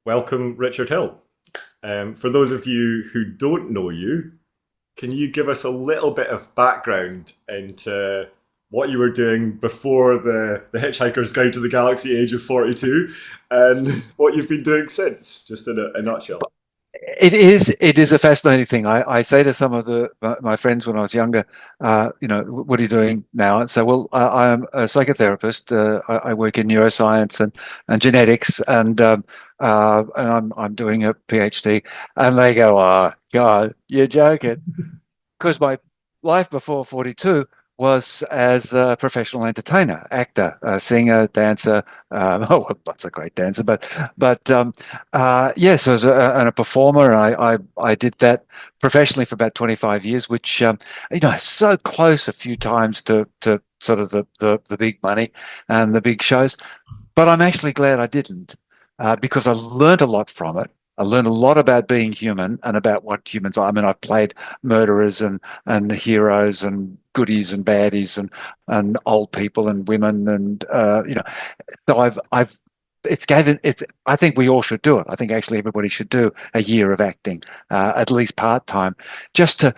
Welcome, Richard Hill. For those of you who don't know you, can you give us a little bit of background into what you were doing before the Hitchhiker's Guide to the Galaxy age of 42 and what you've been doing since, just in a nutshell? It is a fascinating thing. I say to some of my friends when I was younger, what are you doing now? And so, well, I am a psychotherapist. I work in neuroscience and genetics, and I'm doing a PhD. And they go, "Oh God, you're joking," because my life before 42 was as a professional entertainer, actor, singer, dancer. Oh, well, not so great dancer, but yes, as a performer, I did that professionally for about 25 years, which so close a few times to sort of the big money and the big shows. But I'm actually glad I didn't, because I learned a lot from it. I learned a lot about being human and about what humans are. I mean, I've played murderers and heroes and goodies and baddies and old people and women and. So I've it's given it's. I think we all should do it. I think actually everybody should do a year of acting, at least part time, just to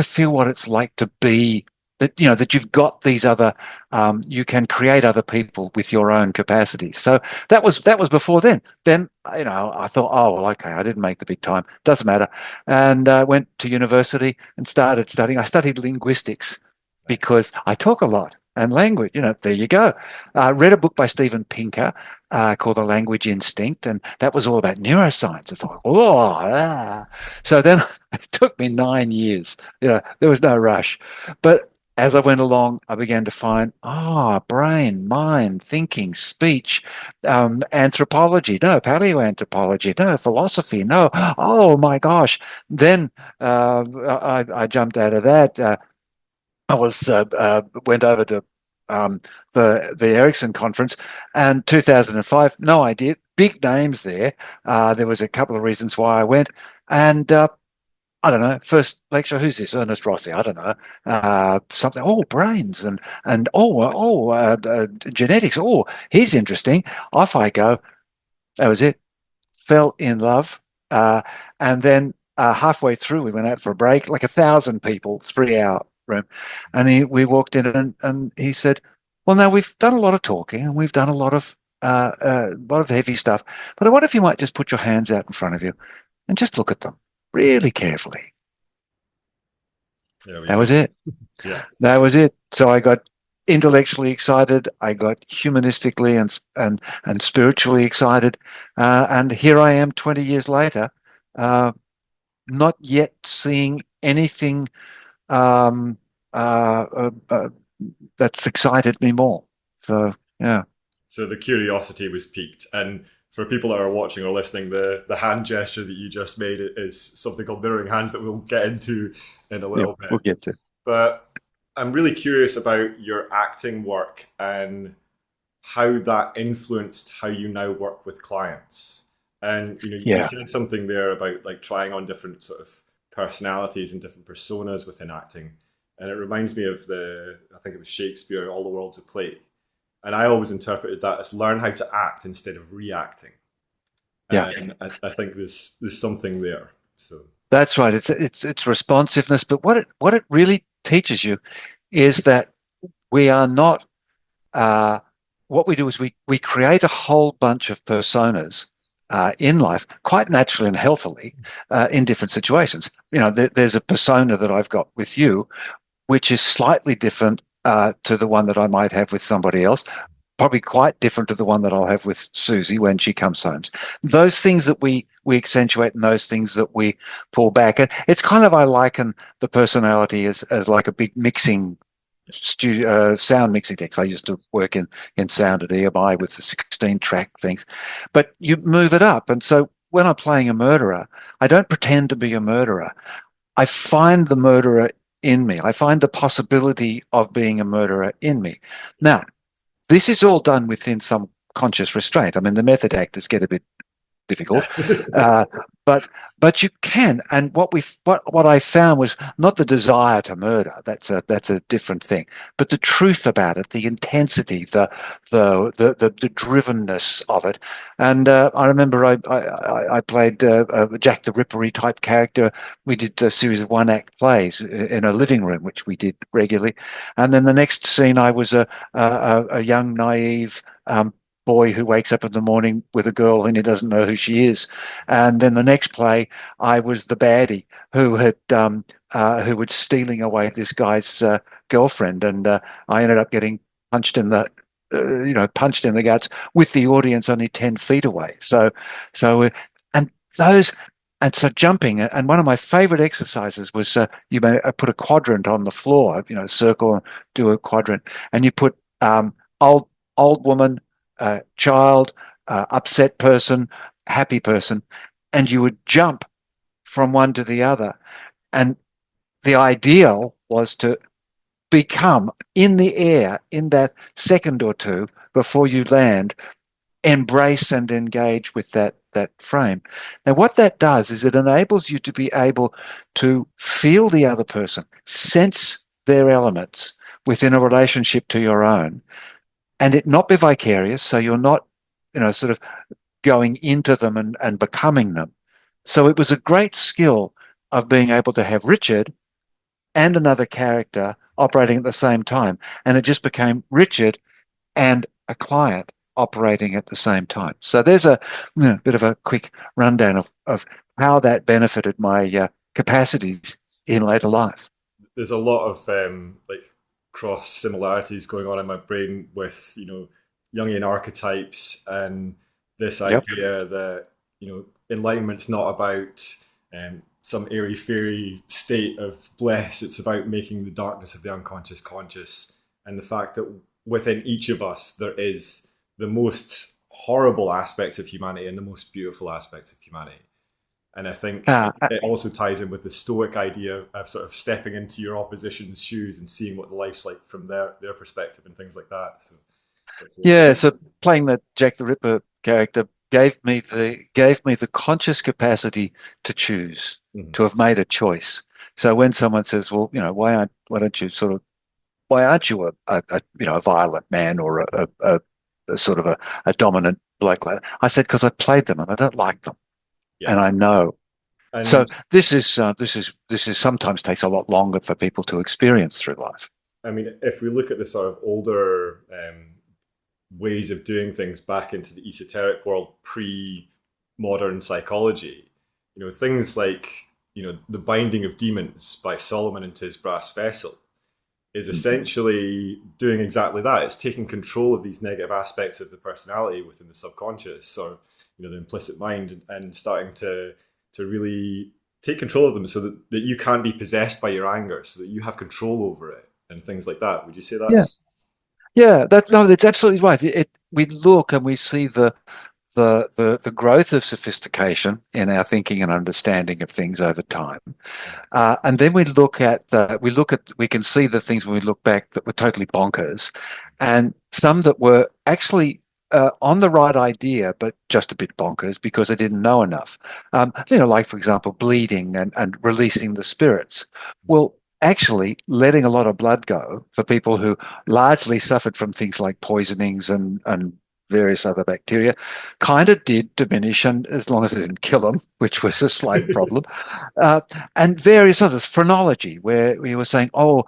feel what it's like to be that you've got these other you can create other people with your own capacity. So that was before then. Then I thought, oh well, okay, I didn't make the big time, doesn't matter, and went to university and started studying. I studied linguistics because I talk a lot. And language, there you go. Read a book by Steven Pinker called The Language Instinct, and that was all about neuroscience. I thought, oh, so then it took me 9 years. There was no rush. But as I went along, I began to find, brain, mind, thinking, speech, anthropology, no, paleoanthropology, no, philosophy, no. Oh my gosh. Then I jumped out of that. I was went over to um, the Ericsson conference, and 2005. No idea, big names there. There was a couple of reasons why I went, and I don't know. First lecture, who's this? Ernest Rossi. I don't know. Something. Oh, brains and genetics. Oh, he's interesting. Off I go. That was it. Fell in love, and then halfway through, we went out for a break. Like 1,000 people, 3 hour room, and we walked in, and he said, "Well, now we've done a lot of talking, and we've done a lot of heavy stuff, but I wonder if you might just put your hands out in front of you and just look at them really carefully." There we That go. was it. Yeah. That was it. So I got intellectually excited. I got humanistically and spiritually excited, and here I am, 20 years later, uh, not yet seeing anything um, uh, uh, uh, that's excited me more. So yeah, So the curiosity was piqued. And for people that are watching or listening, the hand gesture that you just made is something called mirroring hands that we'll get into in a yeah, little bit. we'll get to. But I'm really curious about your acting work and how that influenced how you now work with clients. And you Yeah, said something there about like trying on different sort of personalities and different personas within acting. And it reminds me of I think it was Shakespeare, All the World's a Play. And I always interpreted that as learn how to act instead of reacting. yeah, And I think there's something there. So that's right. It's responsiveness, but what it really teaches you is that we are not. Uh, what we do is we create a whole bunch of personas in life, quite naturally and healthily, in different situations. There's a persona that I've got with you, which is slightly different to the one that I might have with somebody else. Probably quite different to the one that I'll have with Susie when she comes home. Those things that we accentuate and those things that we pull back. And it's kind of, I liken the personality as like a big mixing studio sound mixing decks. I used to work in sound at EMI with the 16 track things, but you move it up. And so when I'm playing a murderer, I don't pretend to be a murderer. I find the murderer in me. I find the possibility of being a murderer in me. Now, this is all done within some conscious restraint. I mean, the method actors get a bit difficult. Uh, but you can, and what I found was not the desire to murder. That's a different thing. But the truth about it, the intensity, the drivenness of it. And I remember I played a Jack the Ripper type character. We did a series of one-act plays in a living room, which we did regularly. And then the next scene, I was a young naive boy who wakes up in the morning with a girl and he doesn't know who she is. And then the next play, I was the baddie who was stealing away this guy's girlfriend, and I ended up getting punched in the punched in the guts with the audience only 10 feet away. So and those. And so jumping, and one of my favorite exercises was you may put a quadrant on the floor, circle, do a quadrant, and you put old woman, child, upset person, happy person, and you would jump from one to the other. And the ideal was to become in the air in that second or two before you land, embrace and engage with that frame. Now, what that does is it enables you to be able to feel the other person, sense their elements within a relationship to your own, and it not be vicarious. So you're not, sort of going into them and becoming them. So it was a great skill of being able to have Richard and another character operating at the same time. And it just became Richard and a client operating at the same time. So there's a bit of a quick rundown of how that benefited my capacities in later life. There's a lot of like cross similarities going on in my brain with Jungian archetypes and this Yep. idea that enlightenment's not about some airy fairy state of bliss. It's about making the darkness of the unconscious conscious, and the fact that within each of us there is the most horrible aspects of humanity and the most beautiful aspects of humanity. And I think Uh, it also ties in with the Stoic idea of sort of stepping into your opposition's shoes and seeing what life's like from their perspective and things like that. So it's yeah, so playing that Jack the Ripper character gave me the conscious capacity to choose, Mhm. to have made a choice. So when someone says, "Well, why don't you sort of why aren't you a violent man or a sort of a dominant bloke like that?" I said, "Because I played them and I don't like them, Yeah, and I know." So and this is sometimes takes a lot longer for people to experience through life. I mean, if we look at the sort of older ways of doing things back into the esoteric world pre-modern psychology, things like the Binding of Demons by Solomon into his brass vessel is essentially doing exactly that. It's taking control of these negative aspects of the personality within the subconscious or the implicit mind, and starting to really take control of them so that you can't be possessed by your anger, so that you have control over it and things like that. Would you say Yeah, that's yeah, that's absolutely right. We look and we see the growth of sophistication in our thinking and understanding of things over time. And then we can see the things when we look back that were totally bonkers, and some that were actually on the right idea, but just a bit bonkers because they didn't know enough. Like for example, bleeding and releasing the spirits. Well, actually, letting a lot of blood go for people who largely suffered from things like poisonings and various other bacteria kind of did diminish, and as long as it didn't kill them, which was a slight problem, uh, and various others, phrenology, where we were saying, oh,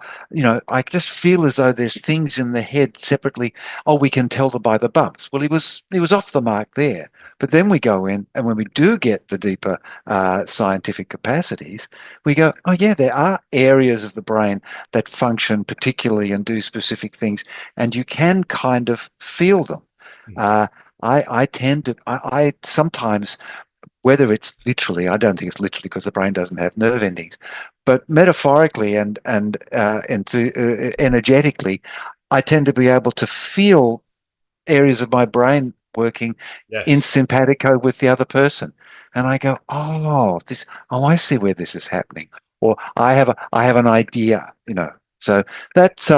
I just feel as though there's things in the head separately. Oh, we can tell them by the bumps. Well, he was off the mark there. But then we go in, and when we do get the deeper scientific capacities, we go, oh yeah, there are areas of the brain that function particularly and do specific things, and you can kind of feel them. Uh, I tend to, I sometimes, whether it's literally, I don't think it's literally because the brain doesn't have nerve endings, but metaphorically and energetically, I tend to be able to feel areas of my brain working in yes? simpatico with the other person, and I go, oh, I see where this is happening, or I have an idea. So that's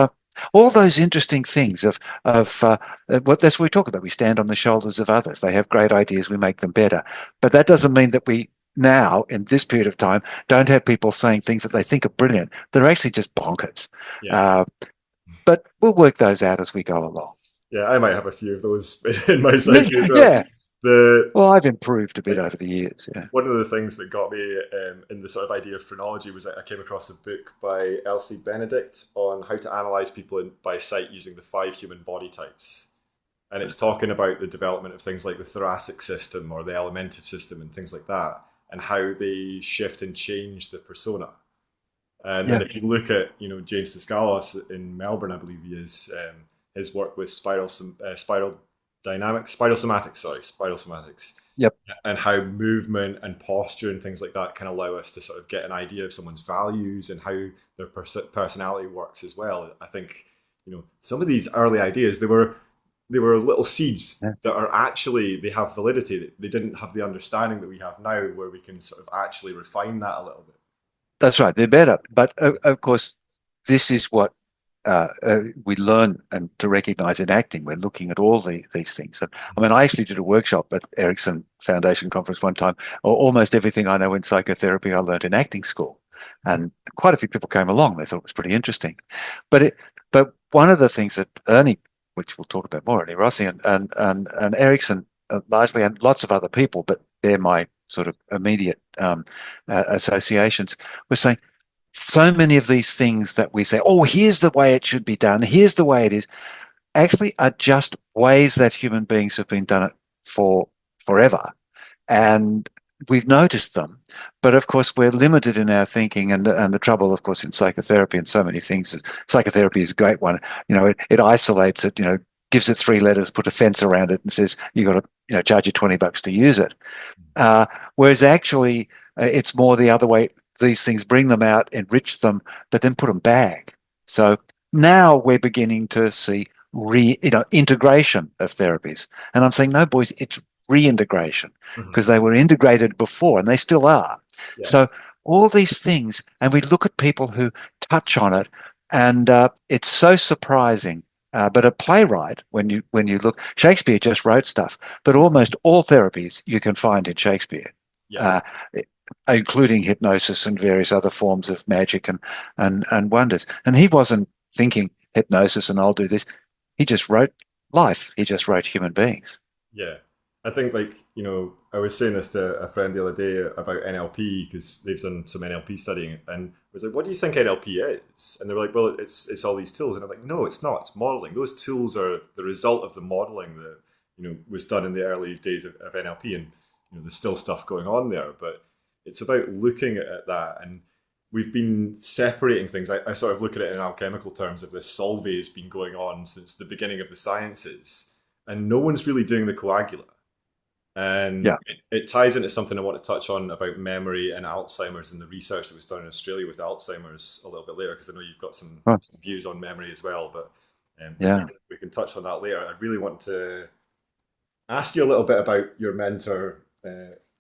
All those interesting things of what that's what we talk about. We stand on the shoulders of others. They have great ideas. We make them better. But that doesn't mean that we now, in this period of time, don't have people saying things that they think are brilliant. They're actually just bonkers. Yeah. Uh, but we'll work those out as we go along. Yeah, I might have a few of those in my Yeah, psyche as well. yeah. The Well, I've improved a bit like over the years. Yeah. one of the things that got me in the sort of idea of phrenology was that I came across a book by Elsie Benedict on how to analyze people by sight using the 5 human body types. And it's talking about the development of things like the thoracic system or the alimentive system and things like that, and how they shift and change the persona. And then Yeah. if you look at, James Descalos in Melbourne, I believe he is, his work with spiral dynamics, spiral somatics, Yep. and how movement and posture and things like that can allow us to sort of get an idea of someone's values and how their personality works as well. I think, some of these early ideas, they were little seeds Yeah. that are actually, they have validity. They didn't have the understanding that we have now, where we can sort of actually refine that a little bit. That's right. They're better. But of course, this is what we learn and to recognize in acting. We're looking at all these things. And, I mean, I actually did a workshop at Ericsson Foundation Conference one time. Almost everything I know in psychotherapy, I learned in acting school. And quite a few people came along. They thought it was pretty interesting. But one of the things that Ernie, which we'll talk about more, Ernie Rossi and Ericsson largely, and lots of other people, but they're my sort of immediate associations, were saying so many of these things that we say, oh, here's the way it should be done, here's the way it is, actually are just ways that human beings have been done it for forever. And we've noticed them. But of course, we're limited in our thinking. And the trouble, of course, in psychotherapy and so many things is psychotherapy is a great one. It isolates it, gives it 3 letters, put a fence around it and says, you got to, charge you $20 to use it. Whereas actually, it's more the other way. These things, bring them out, enrich them, but then put them back. So now we're beginning to see integration of therapies. And I'm saying, no, boys, it's reintegration, Mhm. because they were integrated before and they still are. Yeah. So all these things, and we look at people who touch on it, and it's so surprising. But a playwright, when you look, Shakespeare just wrote stuff, but almost all therapies you can find in Shakespeare, Yeah. uh, including hypnosis and various other forms of magic and wonders. And he wasn't thinking hypnosis and I'll do this. He just wrote life. He just wrote human beings. Yeah. I think, like, I was saying this to a friend the other day about NLP, because they've done some NLP studying, and I was like, what do you think NLP is? And they were like, well, it's all these tools. And I'm like, no, it's not. It's modeling. Those tools are the result of the modeling that, was done in the early days of NLP. And, there's still stuff going on there, but it's about looking at that. And we've been separating things. I sort of look at it in alchemical terms of this solve has been going on since the beginning of the sciences, and no one's really doing the coagula. And Yeah. it ties into something I want to touch on about memory and Alzheimer's and the research that was done in Australia with Alzheimer's a little bit later, because I know you've got some Right. views on memory as well. But Yeah. we can touch on that later. I really want to ask you a little bit about your mentor,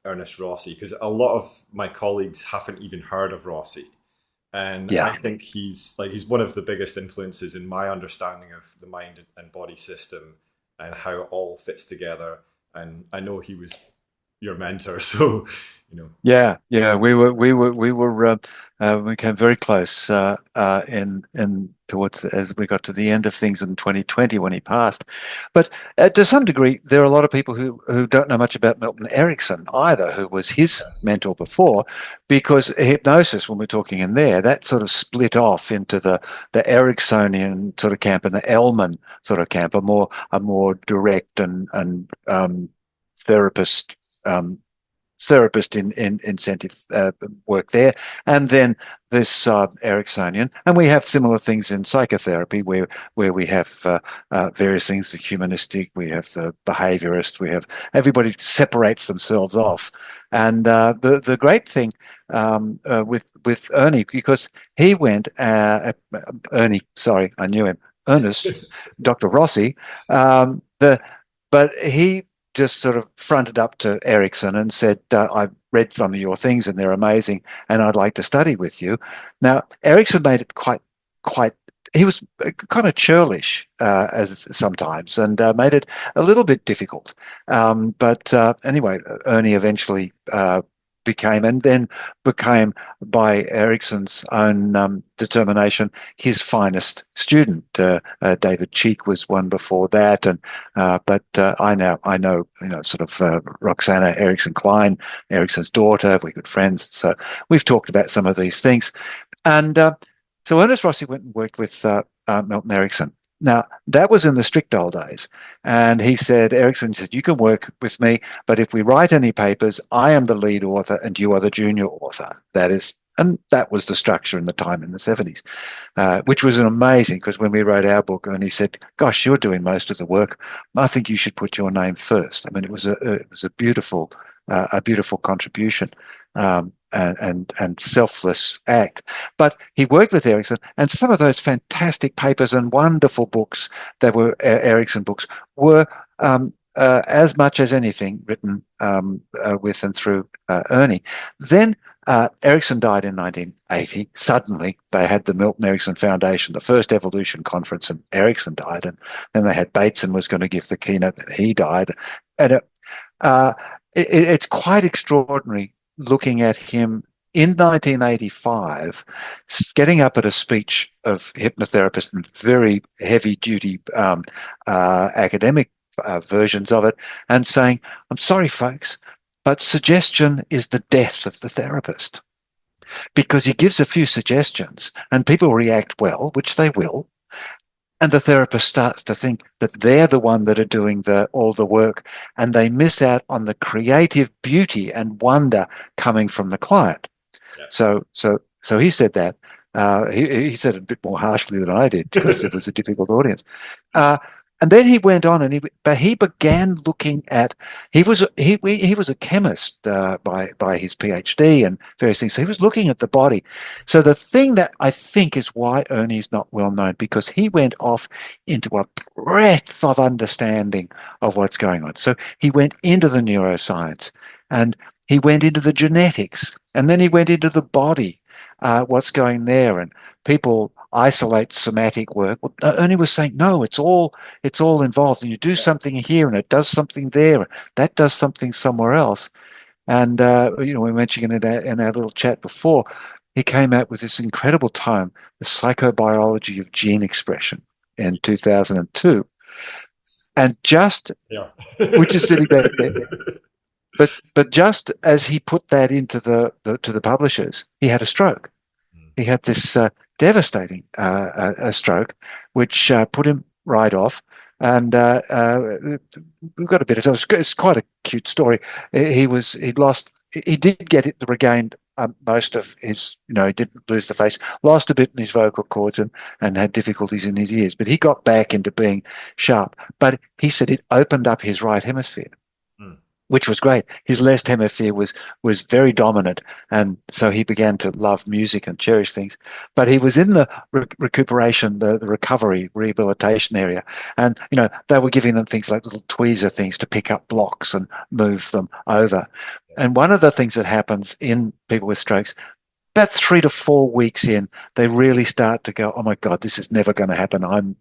Ernest Rossi, because a lot of my colleagues haven't even heard of Rossi. And Yeah. I think he's one of the biggest influences in my understanding of the mind and body system and how it all fits together. And I know he was your mentor, so Yeah, yeah, we came very close in towards as we got to the end of things in 2020 when he passed. But to some degree, there are a lot of people who don't know much about Milton Erickson either, who was his mentor before, because hypnosis, when we're talking in there, that sort of split off into the Ericksonian sort of camp and the Ellman sort of camp, a more direct and therapist. Therapist in incentive work there, and then this Ericksonian, and we have similar things in psychotherapy where we have various things, the humanistic, we have the behaviorist, we have everybody separates themselves off, and the great thing with Ernie, because he went Ernie, sorry, I knew him, Ernest, Dr. Rossi, the but he just sort of fronted up to Ericsson and said, I've read some of your things and they're amazing and I'd like to study with you. Now, Ericsson made it quite he was kind of churlish as sometimes, and made it a little bit difficult. But anyway, Ernie eventually became, and then became, by Erickson's own determination, his finest student. David Cheek was one before that, and but I know, sort of Roxana Erickson Klein, Erickson's daughter. We're good friends, so we've talked about some of these things, and so Ernest Rossi went and worked with Milton Erickson. Now, that was in the strict old days. And he said, Erickson said, you can work with me, but if we write any papers, I am the lead author and you are the junior author. That is, and that was the structure in the time in the 70s, which was an amazing, because when we wrote our book, and he said, gosh, you're doing most of the work. I think you should put your name first. I mean, it was a beautiful contribution. And selfless act. But he worked with Erickson, and some of those fantastic papers and wonderful books that were Erickson books were as much as anything written with and through Ernie. Then Erickson died in 1980. Suddenly, they had the Milton Erickson Foundation, the first evolution conference, and Erickson died. And then they had Bateson was going to give the keynote, and he died. And it's quite extraordinary looking at him in 1985, getting up at a speech of hypnotherapists and very heavy duty academic versions of it, and saying, I'm sorry, folks, but suggestion is the death of the therapist. Because he gives a few suggestions and people react well, which they will, and the therapist starts to think that they're the one that are doing all the work, and they miss out on the creative beauty and wonder coming from the client. Yeah. So he said that. He said it a bit more harshly than I did, because it was a difficult audience. And then he went on, and he began looking at. He was a chemist by his PhD and various things. So he was looking at the body. So the thing that I think is why Ernie's not well known, because he went off into a breadth of understanding of what's going on. So he went into the neuroscience, and he went into the genetics, and then he went into the body, what's going there, and people isolate somatic work. Well, Ernie was saying, no, it's all involved, and you do something here, and it does something there, and that does something somewhere else. And we mentioned in our little chat before, he came out with this incredible tome, The Psychobiology of Gene Expression, in 2002, and just which is sitting back there. But just as he put that into to the publishers, he had a stroke. He had this devastating a stroke, which put him right off. And we've got a bit of it's quite a cute story. He did get it regained most of his, he didn't lose the face, lost a bit in his vocal cords and had difficulties in his ears, but he got back into being sharp. But he said it opened up his right hemisphere, which was great. His left hemisphere was very dominant, and so he began to love music and cherish things. But he was in the recuperation, the recovery, rehabilitation area, and they were giving them things like little tweezer things to pick up blocks and move them over. And one of the things that happens in people with strokes, about 3 to 4 weeks in, they really start to go, "Oh my God, this is never going to happen.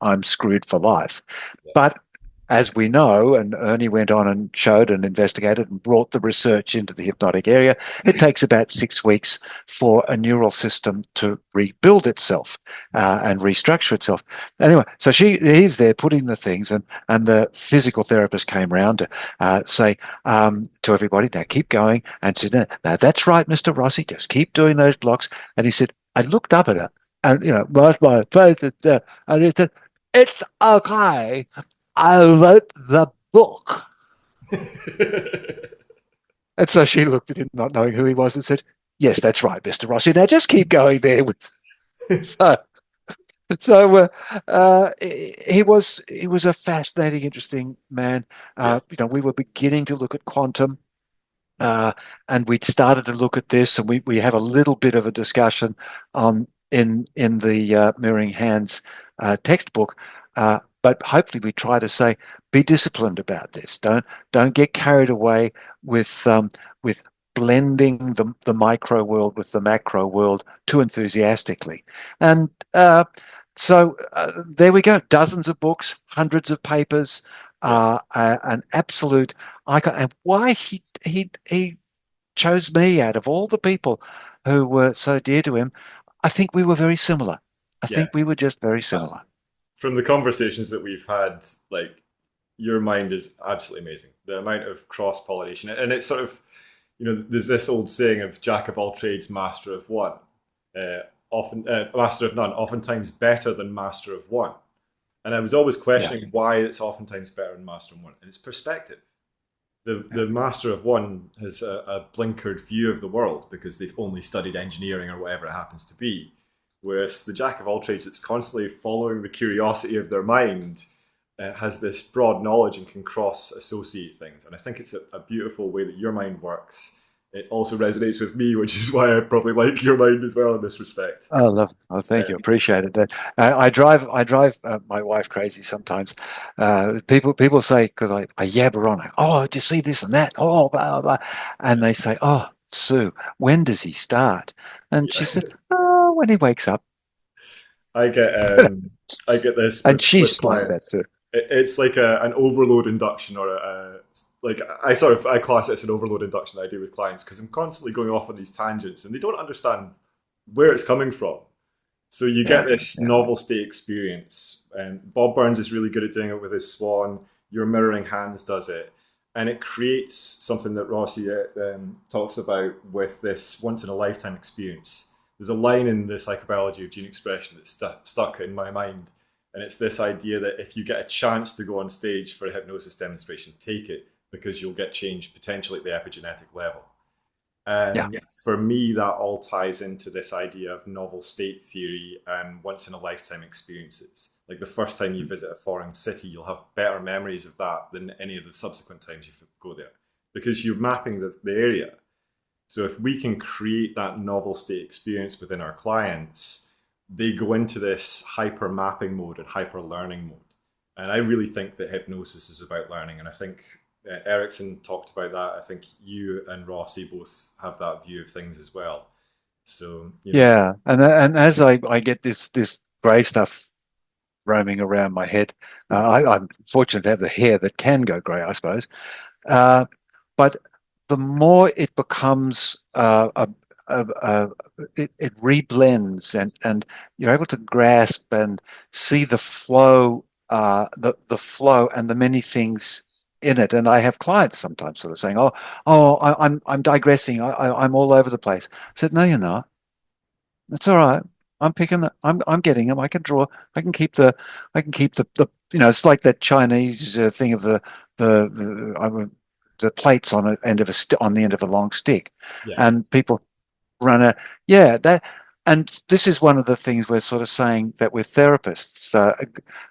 I'm screwed for life." Yeah. But as we know, and Ernie went on and showed and investigated and brought the research into the hypnotic area, it takes about 6 weeks for a neural system to rebuild itself and restructure itself. Anyway, so he's there putting the things, and the physical therapist came round to say to everybody, now keep going. And said, "No, that's right, Mr. Rossi, just keep doing those blocks." And he said, I looked up at her and, washed my face, and he said, "It's okay. I wrote the book." And so she looked at him, not knowing who he was, and said, "Yes, that's right, Mr. Rossi. Now just keep going there." He was a fascinating, interesting man. We were beginning to look at quantum, and we'd started to look at this, and we have a little bit of a discussion in the Mirroring Hands textbook. But hopefully we try to say, be disciplined about this. Don't get carried away with blending the micro world with the macro world too enthusiastically. And So there we go. Dozens of books, hundreds of papers, Yeah. an absolute icon. And why he chose me out of all the people who were so dear to him, I think we were very similar. I Yeah. think we were just very Uh, similar. From the conversations that we've had, like your mind is absolutely amazing. The amount of cross pollination, and it's sort of, there's this old saying of jack of all trades, master of one. Uh, often master of none, oftentimes better than master of one. And I was always Yeah, questioning why it's oftentimes better than master of one, and it's perspective. The yeah, master of one has a blinkered view of the world because they've only studied engineering or whatever it happens to be. Whereas the jack of all trades, it's constantly following the curiosity of their mind, has this broad knowledge and can cross associate things. And I think it's a beautiful way that your mind works. It also resonates with me, which is why I probably like your mind as well in this respect. Oh, love. Oh, thank you. Um, Appreciate it. That I drive my wife crazy sometimes. People say because I yabber on. Oh, did you see this and that? Oh, blah, blah, blah. And they say, "Oh, Sue, when does he start?" And she yeah. says, "Oh, when he wakes up." I get um, I get this And with she's like that clients. too. It's like an overload induction, or like I class it as an overload induction that I do with clients because I'm constantly going off on these tangents and they don't understand where it's coming from. So you get Yeah, this yeah, novel state experience, and Bob Burns is really good at doing it with his Swan. Your Mirroring Hands does it, and it creates something that Rossi talks about with this once in a lifetime experience. There's a line in the psychobiology of gene expression that's stuck in my mind, and it's this idea that if you get a chance to go on stage for a hypnosis demonstration, take it because you'll get change potentially at the epigenetic level. yeah. And for me, that all ties into this idea of novel state theory and once in a lifetime experiences. Like the first time you visit a foreign city, you'll have better memories of that than any of the subsequent times you go there because you're mapping the area. So if we can create that novel state experience within our clients, they go into this hyper mapping mode and hyper learning mode. And I really think that hypnosis is about learning. And I think Erickson talked about that. I think you and Rossi both have that view of things as well. So, Yeah, and as I get this grey stuff roaming around my head, I'm fortunate to have the hair that can go grey, I suppose. Uh, but the more it becomes it reblends and you're able to grasp and see the flow, the flow and the many things in it. And I have clients sometimes sort of saying, I'm digressing. I'm all over the place. I said, no, you're not. It's all right. I'm picking the. I'm getting them. I can draw. I can keep the. I can keep the. It's like that Chinese thing of the plates on the end of on the end of a long stick, yeah, and people run a. Yeah, that. And this is one of the things we're sort of saying that with therapists,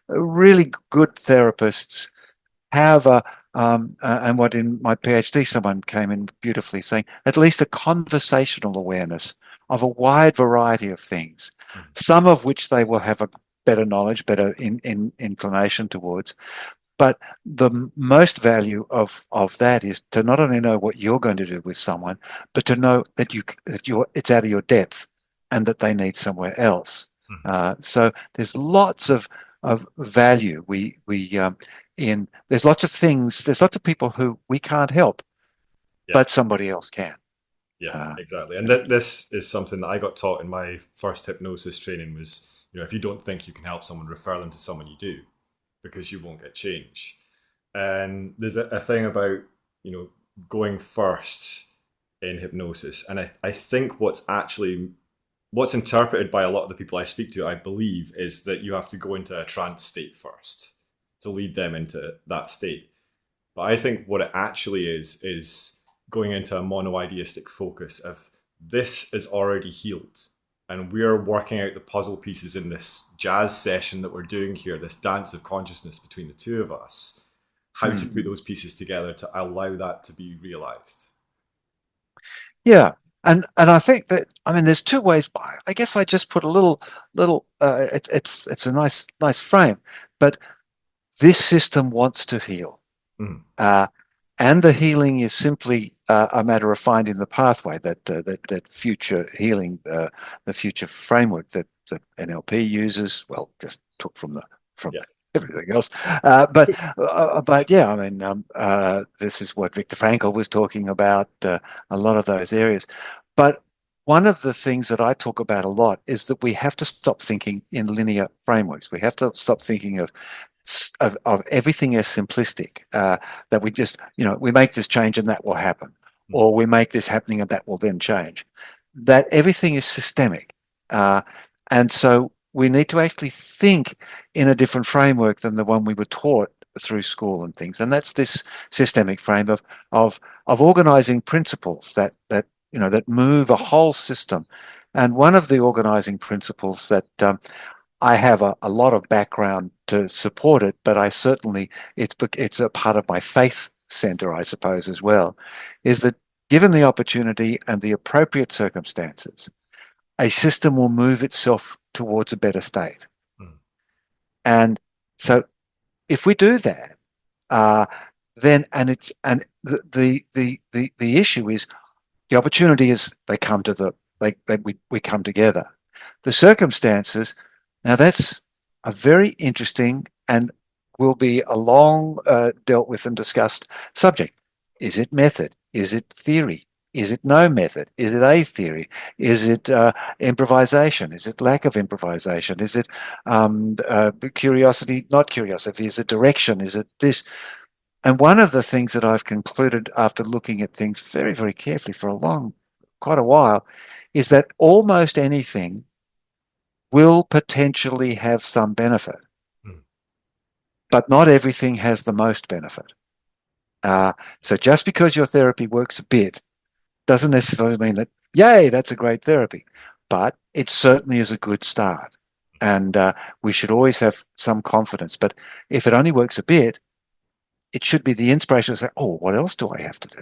really good therapists have and what in my PhD someone came in beautifully saying at least a conversational awareness of a wide variety of things, some of which they will have a better knowledge, better inclination towards. But the most value of that is to not only know what you're going to do with someone, but to know that you're it's out of your depth and that they need somewhere else. So there's lots of value. We in there's lots of things. There's lots of people who we can't help, yeah, but somebody else can. yeah, Uh, exactly. And this is something that I got taught in my first hypnosis training was, if you don't think you can help someone, refer them to someone you do because you won't get change. And there's a thing about, going first in hypnosis. And I think what's interpreted by a lot of the people I speak to, I believe, is that you have to go into a trance state first to lead them into that state. But I think what it actually is going into a monoideistic focus of this is already healed. And we're working out the puzzle pieces in this jazz session that we're doing here, this dance of consciousness between the two of us, how to mm. put those pieces together to allow that to be realized. Yeah. And I think that I mean there's two ways. I guess I just put a little it's a nice frame, but this system wants to heal. Mm. Uh, and the healing is simply a matter of finding the pathway, that future healing, the future framework that NLP uses. Well, just took from Yeah. everything else, but yeah, I mean, this is what Viktor Frankl was talking about. A lot of those areas, but one of the things that I talk about a lot is that we have to stop thinking in linear frameworks. We have to stop thinking of everything as simplistic, that we just, we make this change and that will happen, Mm. or we make this happening and that will then change. That everything is systemic. Uh, and so we need to actually think in a different framework than the one we were taught through school and things. And that's this systemic frame of of organizing principles that move a whole system. And one of the organizing principles that I have a lot of background to support it, but I certainly, it's a part of my faith center, I suppose, as well, is that given the opportunity and the appropriate circumstances, a system will move itself towards a better state. Mm. And so if we do that, uh, then the issue is, the opportunity is, they come to the they we come together. The circumstances, now that's a very interesting and will be a long dealt with and discussed subject. Is it method? Is it theory? Is it no method? Is it a theory? Is it improvisation? Is it lack of improvisation? Is it curiosity, not curiosity? Is it direction? Is it this? And one of the things that I've concluded after looking at things very, very carefully for quite a while, is that almost anything will potentially have some benefit, Mm. but not everything has the most benefit. So just because your therapy works a bit doesn't necessarily mean that, yay, that's a great therapy, but it certainly is a good start. And we should always have some confidence. But if it only works a bit, it should be the inspiration to say, oh, what else do I have to do?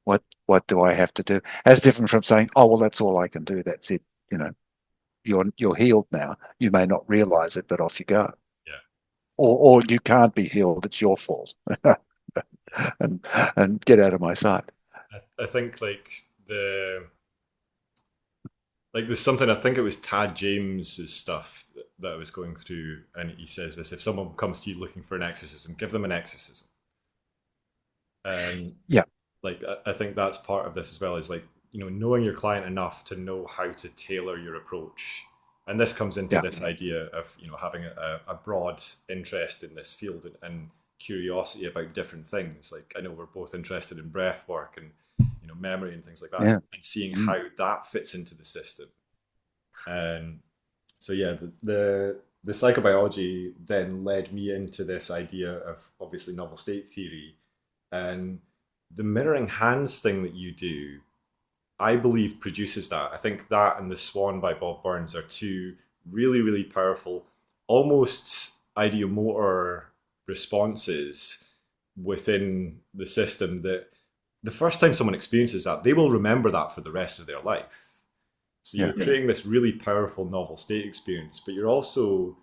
What do I have to do? As different from saying, oh, well, that's all I can do. That's it. You know, you're healed now. You may not realize it, but off you go. Yeah. Or you can't be healed. It's your fault. and and get out of my sight. I think there's something, I think it was Tad James's stuff that I was going through, and he says this: if someone comes to you looking for an exorcism, give them an exorcism. And Yeah, like I think that's part of this as well, is like, knowing your client enough to know how to tailor your approach. And this comes into yeah, this idea of having a broad interest in this field, and curiosity about different things. Like, I know we're both interested in breath work and memory and things like that, yeah. and seeing Mm. how that fits into the system. And so yeah, the psychobiology then led me into this idea of obviously novel state theory, and the mirroring hands thing that you do, I believe, produces that. I think that and The Swan by Bob Burns are two really, really powerful, almost ideomotor responses within the system, that the first time someone experiences that, they will remember that for the rest of their life. So Yeah, you're creating this really powerful novel state experience, but you're also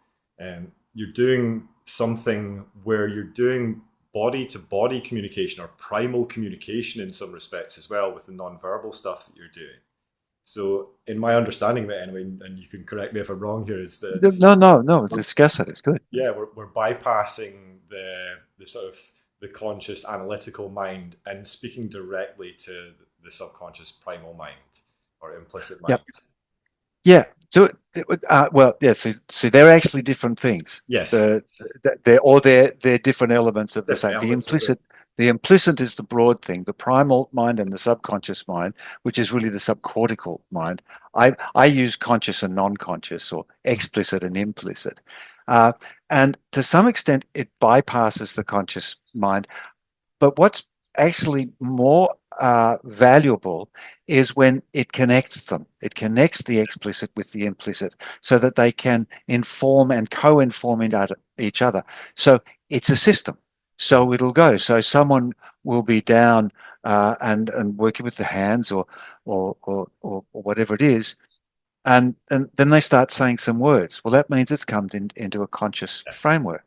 you're doing something where you're doing body to body communication, or primal communication in some respects as well, with the non-verbal stuff that you're doing. So in my understanding of it anyway, and you can correct me if I'm wrong here, is that no. Discuss it. It's good. yeah, we're bypassing the sort of the conscious analytical mind and speaking directly to the subconscious primal mind, or implicit mind. Yep. Yeah. So, well, yeah. So they're actually different things. Yes, The, they're different elements of the different same. elements of it. The implicit is the broad thing, the primal mind and the subconscious mind, which is really the subcortical mind. I use conscious and non-conscious, or explicit and implicit, uh, and to some extent, it bypasses the conscious mind. But what's actually more valuable is when it connects them. It connects the explicit with the implicit, so that they can inform and co-inform each other. So it's a system. So it'll go. So someone will be down and working with the hands, or whatever it is, and then they start saying some words. Well, that means it's come into a conscious framework.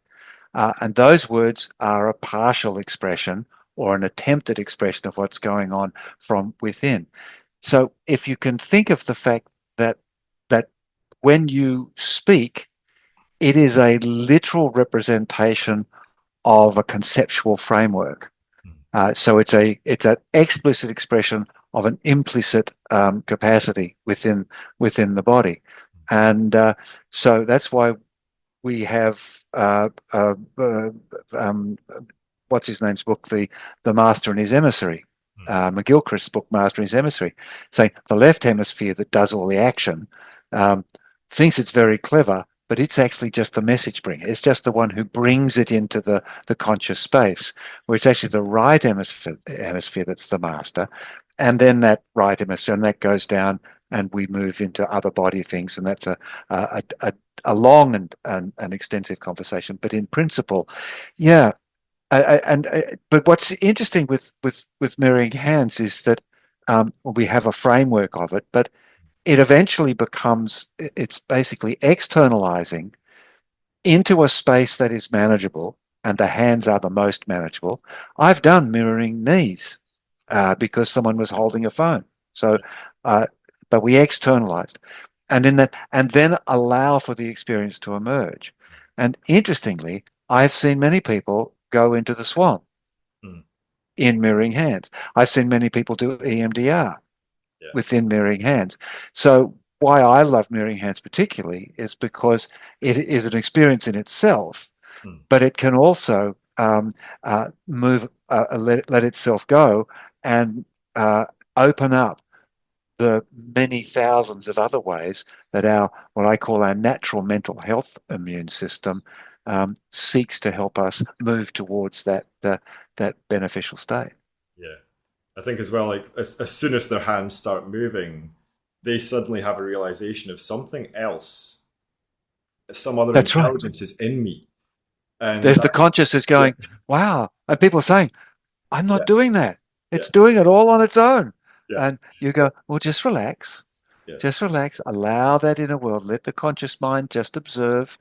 And those words are a partial expression or an attempted expression of what's going on from within. So if you can think of the fact that that when you speak, it is a literal representation of a conceptual framework. So it's an explicit expression of an implicit capacity within the body, and so that's why we have um, what's his name's book, the Master and His Emissary, McGilchrist's book, Master and His Emissary, saying the left hemisphere that does all the action um, thinks it's very clever, but it's actually just the message bringer. It's just the one who brings it into the conscious space, where it's actually the right hemisphere that's the master. And then that right hemisphere, and that goes down, and we move into other body things, and that's a, a, a long and extensive conversation. But in principle, yeah, but what's interesting with mirroring hands is that we have a framework of it, but it eventually becomes it's basically externalizing into a space that is manageable, and the hands are the most manageable. I've done mirroring knees because someone was holding a phone, so uh, but we externalized, and in that, and then allow for the experience to emerge. And interestingly, I've seen many people go into the swan Mm. in mirroring hands. I've seen many people do EMDR Yeah. within mirroring hands. So why I love mirroring hands particularly is because it is an experience in itself, Mm. but it can also move, let itself go and open up the many thousands of other ways that our what I call our natural mental health immune system seeks to help us move towards that beneficial state. Yeah. I think as well, like as soon as their hands start moving, they suddenly have a realization of something else, some other That's right. intelligence is in me. And There's the that's, consciousness yeah, going, wow. And people are saying, I'm not yeah, doing that. yeah, It's doing it all on its own. yeah, And you go, well, just relax. yeah. Just relax. Allow that inner world. Let the conscious mind just observe,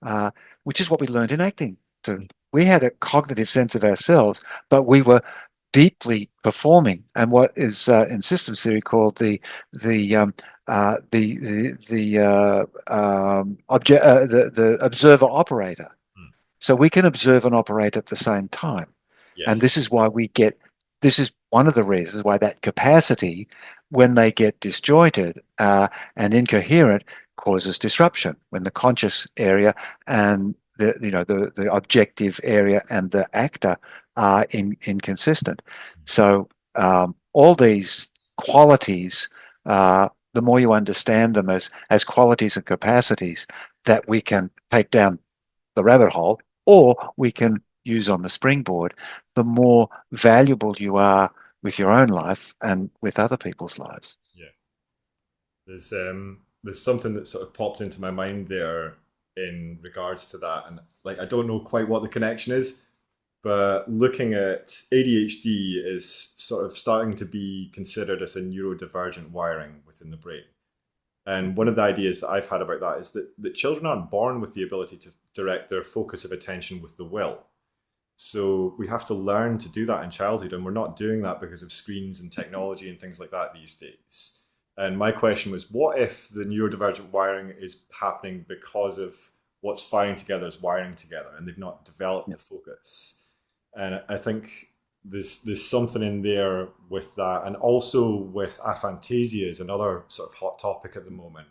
uh, which is what we learned in acting. So Mm. we had a cognitive sense of ourselves, but we were deeply performing. And what is in systems theory called the the observer operator. Mm. So we can observe and operate at the same time. And Yes. this is why this is one of the reasons why that capacity, when they get disjointed and incoherent, causes disruption. When the conscious area and the objective area and the actor are inconsistent. So all these qualities, the more you understand them as qualities and capacities that we can take down the rabbit hole, or we can use on the springboard, the more valuable you are with your own life and with other people's lives. Yeah. There's something that sort of popped into my mind there in regards to that, and like I don't know quite what the connection is, but looking at ADHD is sort of starting to be considered as a neurodivergent wiring within the brain. And one of the ideas that I've had about that is that children aren't born with the ability to direct their focus of attention with the will. So we have to learn to do that in childhood, and we're not doing that because of screens and technology and things like that these days. And my question was, what if the neurodivergent wiring is happening because of what's firing together is wiring together, and they've not developed Yeah. the focus? And I think there's something in there with that, and also with aphantasia is another sort of hot topic at the moment.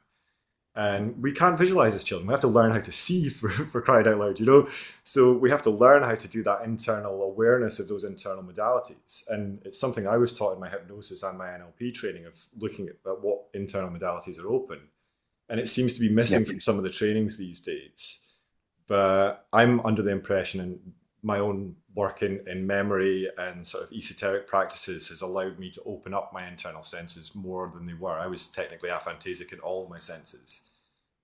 And we can't visualize as children. We have to learn how to see for crying out loud, you know? So we have to learn how to do that internal awareness of those internal modalities. And it's something I was taught in my hypnosis and my NLP training of looking at what internal modalities are open. And it seems to be Yeah. missing from some of the trainings these days. But I'm under the impression, and my own work in memory and sort of esoteric practices has allowed me to open up my internal senses more than they were. I was technically aphantasic in all my senses,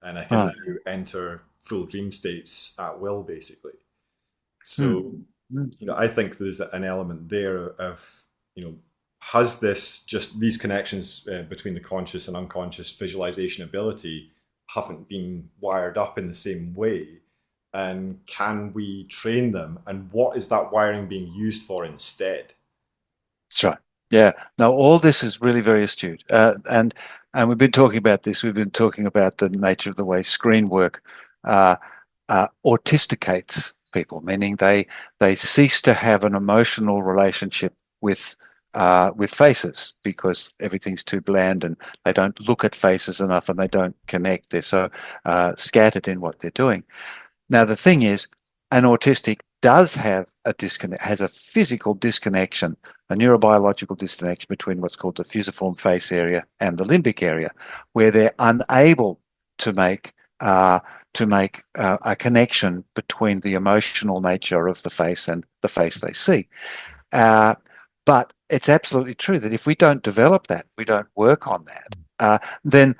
and I can Right. now enter full dream states at will, basically. Mm. So, Mm. I think there's an element there of, has this just these connections between the conscious and unconscious visualization ability haven't been wired up in the same way, and can we train them? And what is that wiring being used for instead? That's right. Yeah. No, all this is really very astute. And we've been talking about this. We've been talking about the nature of the way screen work uh, autisticates people, meaning they cease to have an emotional relationship with faces because everything's too bland and they don't look at faces enough and they don't connect. They're so scattered in what they're doing. Now, the thing is, an autistic does have a disconnect, has a physical disconnection, a neurobiological disconnection between what's called the fusiform face area and the limbic area, where they're unable to make a connection between the emotional nature of the face and the face they see. Uh, but it's absolutely true that if we don't develop that, we don't work on that, then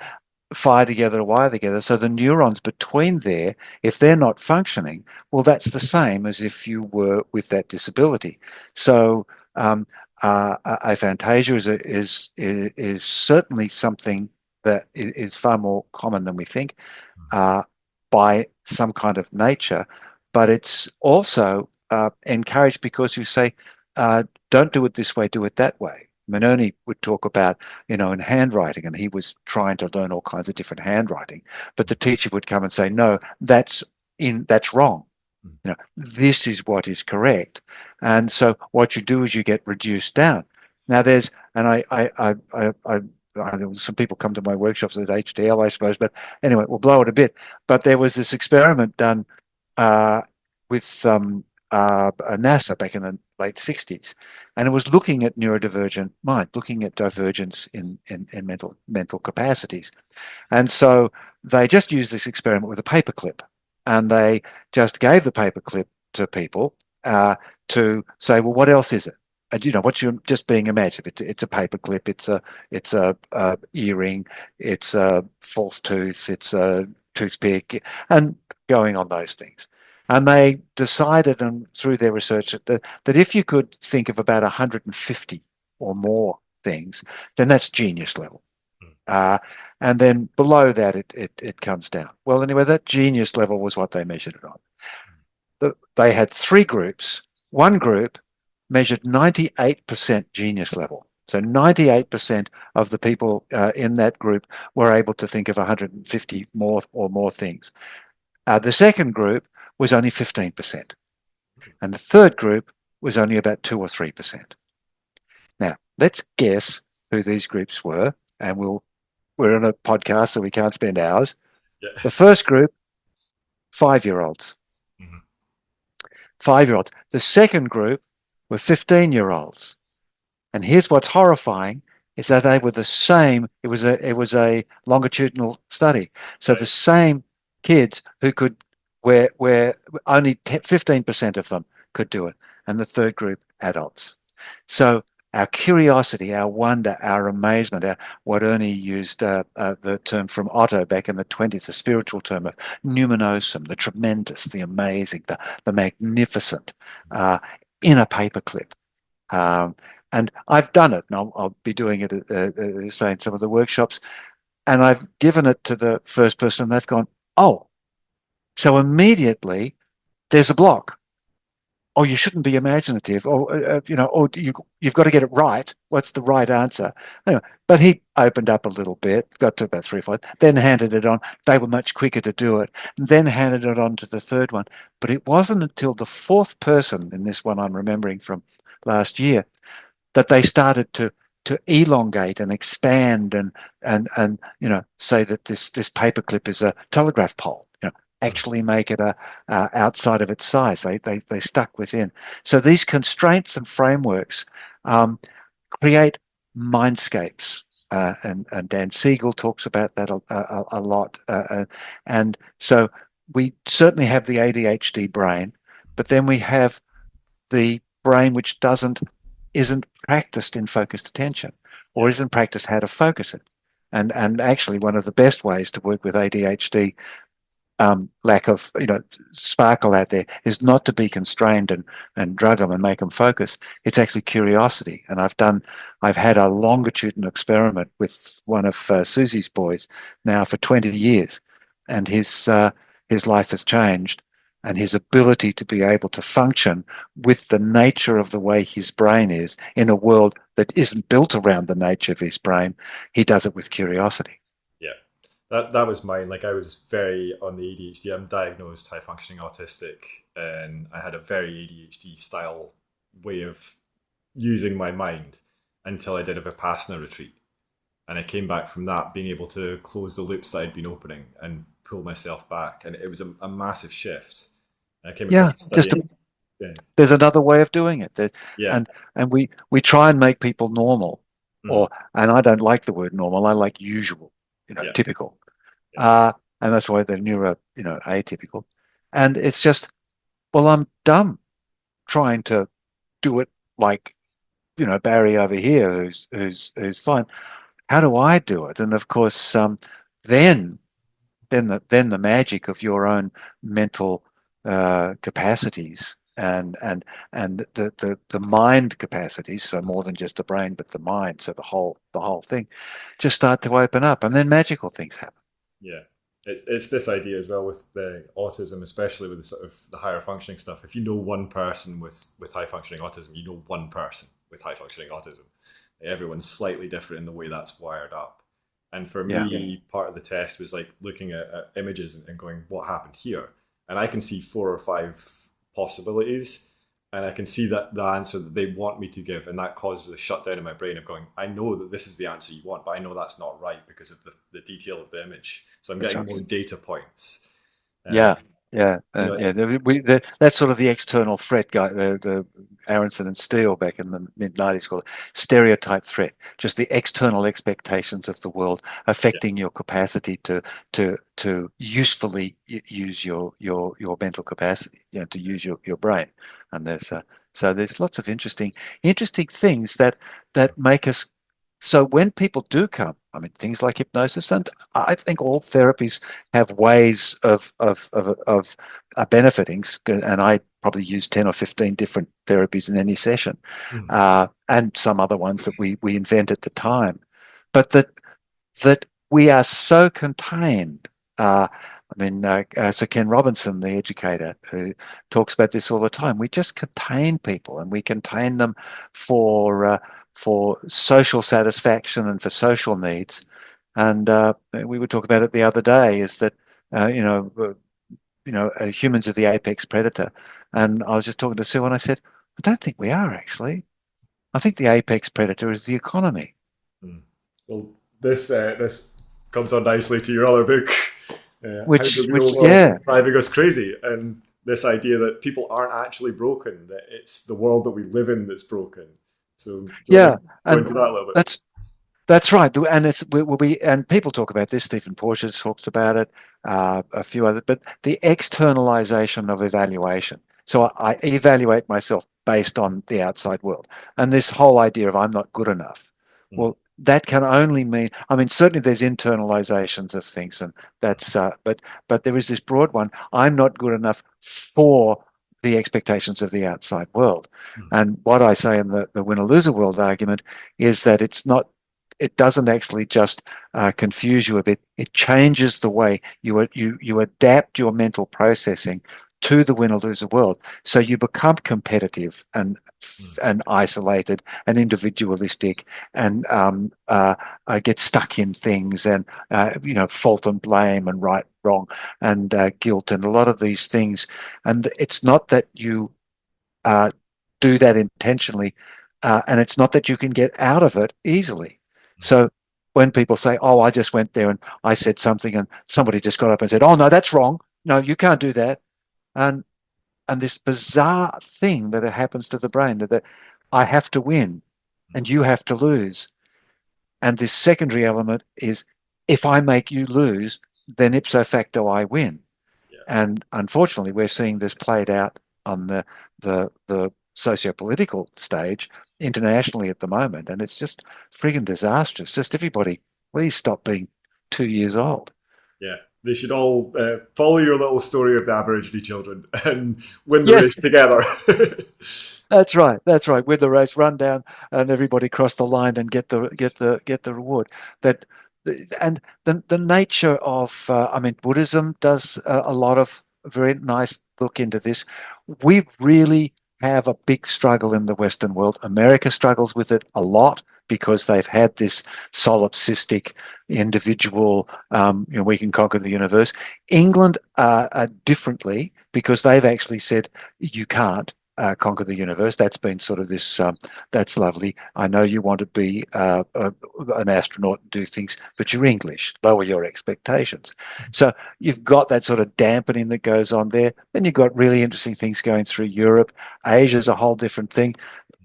fire together, wire together. So the neurons between there, if they're not functioning, well, that's the same as if you were with that disability. So aphantasia is certainly something that is far more common than we think uh, by some kind of nature, but it's also encouraged because you say, don't do it this way, do it that way. Manoni would talk about, in handwriting, and he was trying to learn all kinds of different handwriting. But the teacher would come and say, "No, that's wrong. This is what is correct." And so what you do is you get reduced down. Now and some people come to my workshops at HDL, I suppose, but anyway, we'll blow it a bit. But there was this experiment done uh, with NASA back in the late 60s, and it was looking at neurodivergent mind, looking at divergence in mental capacities. And so they just used this experiment with a paperclip, and they just gave the paperclip to people to say, well, what else is it? And what you're just being imaginative. It's a paperclip. It's a earring. It's a false tooth. It's a toothpick, and going on those things. And they decided, and through their research, that if you could think of about 150 or more things, then that's genius level. Uh, and then below that, it comes down. Well, anyway, that genius level was what they measured it on. They had three groups. One group measured 98% genius level. So 98% of the people in that group were able to think of 150 more things. The second group was only 15%. And the third group was only about 2 or 3%. Now, let's guess who these groups were, and we're on a podcast, so we can't spend hours. Yeah. The first group, 5-year-olds. Mm-hmm. 5-year-olds. The second group were 15-year-olds. And here's what's horrifying is that they were the same. It was a longitudinal study. So the same kids who could, where only 15% of them could do it. And the third group, adults. So our curiosity, our wonder, our amazement, what Ernie used the term from Otto back in the 20s, the spiritual term of numinosum, the tremendous, the amazing, the magnificent, in a paperclip. And I've done it, and I'll be doing it, say, in some of the workshops, and I've given it to the first person, and they've gone, oh, so immediately there's a block. Oh, you shouldn't be imaginative, or you've got to get it right. What's the right answer? Anyway, but he opened up a little bit, got to about 3 or 4, then handed it on. They were much quicker to do it, and then handed it on to the third one. But it wasn't until the fourth person in this one I'm remembering from last year that they started to elongate and expand and say that this paperclip is a telegraph pole. Actually make it outside of its size. They stuck within. So these constraints and frameworks create mindscapes. And Dan Siegel talks about that a lot. And so we certainly have the ADHD brain, but then we have the brain which isn't practiced in focused attention or isn't practiced how to focus it. And actually one of the best ways to work with ADHD lack of sparkle out there is not to be constrained and drug them and make them focus. It's actually curiosity. And I've had a longitudinal experiment with one of Susie's boys now for 20 years, and his life has changed and his ability to be able to function with the nature of the way his brain is in a world that isn't built around the nature of his brain. He does it with curiosity. Yeah. That was mine. Like I was very on the ADHD. I'm diagnosed high functioning autistic, and I had a very ADHD style way of using my mind until I did a Vipassana retreat. And I came back from that being able to close the loops that I'd been opening and pull myself back. And it was a massive shift. And I came across Yeah, a just study. Yeah. there's another way of doing it. Yeah. And we try and make people normal, Mm. or and I don't like the word normal. I like usual, Yeah. typical. Yeah. Uh, and that's why they're atypical. And it's just, well, I'm dumb trying to do it like, Barry over here who's fine. How do I do it? And of course, then then the magic of your own mental capacities and the mind capacities, so more than just the brain but the mind, so the whole thing just start to open up, and then magical things happen. Yeah. It's this idea as well with the autism, especially with the sort of the higher functioning stuff. If you know one person with high functioning autism, you know one person with high functioning autism. Everyone's slightly different in the way that's wired up. And for Yeah. me, part of the test was like looking at images and going, what happened here? And I can see 4 or 5 possibilities, and I can see that the answer that they want me to give, and that causes a shutdown in my brain of going, I know that this is the answer you want, but I know that's not right because of the detail of the image. So I'm getting more data points. Um, Yeah, yeah, you know, yeah. That's sort of the external threat guy, the Aronson and Steele back in the mid-90s called it stereotype threat. Just the external expectations of the world yeah, affecting your capacity to usefully use your mental capacity, to use your brain. And there's lots of interesting things that make us. So when people do come, I mean, things like hypnosis, and I think all therapies have ways of benefiting, and I probably use 10 or 15 different therapies in any session, mm, and some other ones that we invent at the time, but that we are so contained. So Ken Robinson, the educator, who talks about this all the time, we just contain people, and we contain them for social satisfaction and for social needs. And we were talking about it the other day, is that humans are the apex predator. And I was just talking to Sue, and I said, I don't think we are actually. I think the apex predator is the economy. mm. Well, this comes on nicely to your other book, How the Real Which, World yeah, is Driving Us Crazy, and this idea that people aren't actually broken, that it's the world that we live in that's broken. So, do you want yeah, to go and into that a little bit? that's That's right, and it's will be, and people talk about this. Stephen Porges talks about it, a few others, but the externalization of evaluation. So I evaluate myself based on the outside world, and this whole idea of I'm not good enough. Mm, Well, that can only mean, I mean, certainly there's internalizations of things, and that's, but there is this broad one. I'm not good enough for the expectations of the outside world, mm, and what I say in the winner loser world argument is that it doesn't actually just confuse you a bit. It changes the way you adapt your mental processing to the win or lose world. So you become competitive mm, and isolated and individualistic and get stuck in things and fault and blame and right wrong and guilt and a lot of these things. And it's not that you uh, do that intentionally, and it's not that you can get out of it easily. mm, So when people say, "Oh, I just went there and I said something," and somebody just got up and said, "Oh no, that's wrong. No, you can't do that," and this bizarre thing that it happens to the brain that I have to win mm. and you have to lose, and this secondary element is if I make you lose, then ipso facto I win. Yeah. And unfortunately, we're seeing this played out on the socio-political stage internationally at the moment, and it's just friggin' disastrous. Just everybody, please stop being 2 years old. Yeah, they should all follow your little story of the Aborigine children and win the Yes, race together. that's right. That's right. With the race, run down and everybody cross the line and get the reward. And the nature of I mean, Buddhism does a lot of very nice look into this. We really have a big struggle in the Western world. America struggles with it a lot because they've had this solipsistic individual, we can conquer the universe. England differently because they've actually said you can't conquer the universe. That's been sort of this, that's lovely. I know you want to be an astronaut and do things, but you're English. Lower your expectations. So you've got that sort of dampening that goes on there. Then you've got really interesting things going through Europe. Asia's a whole different thing.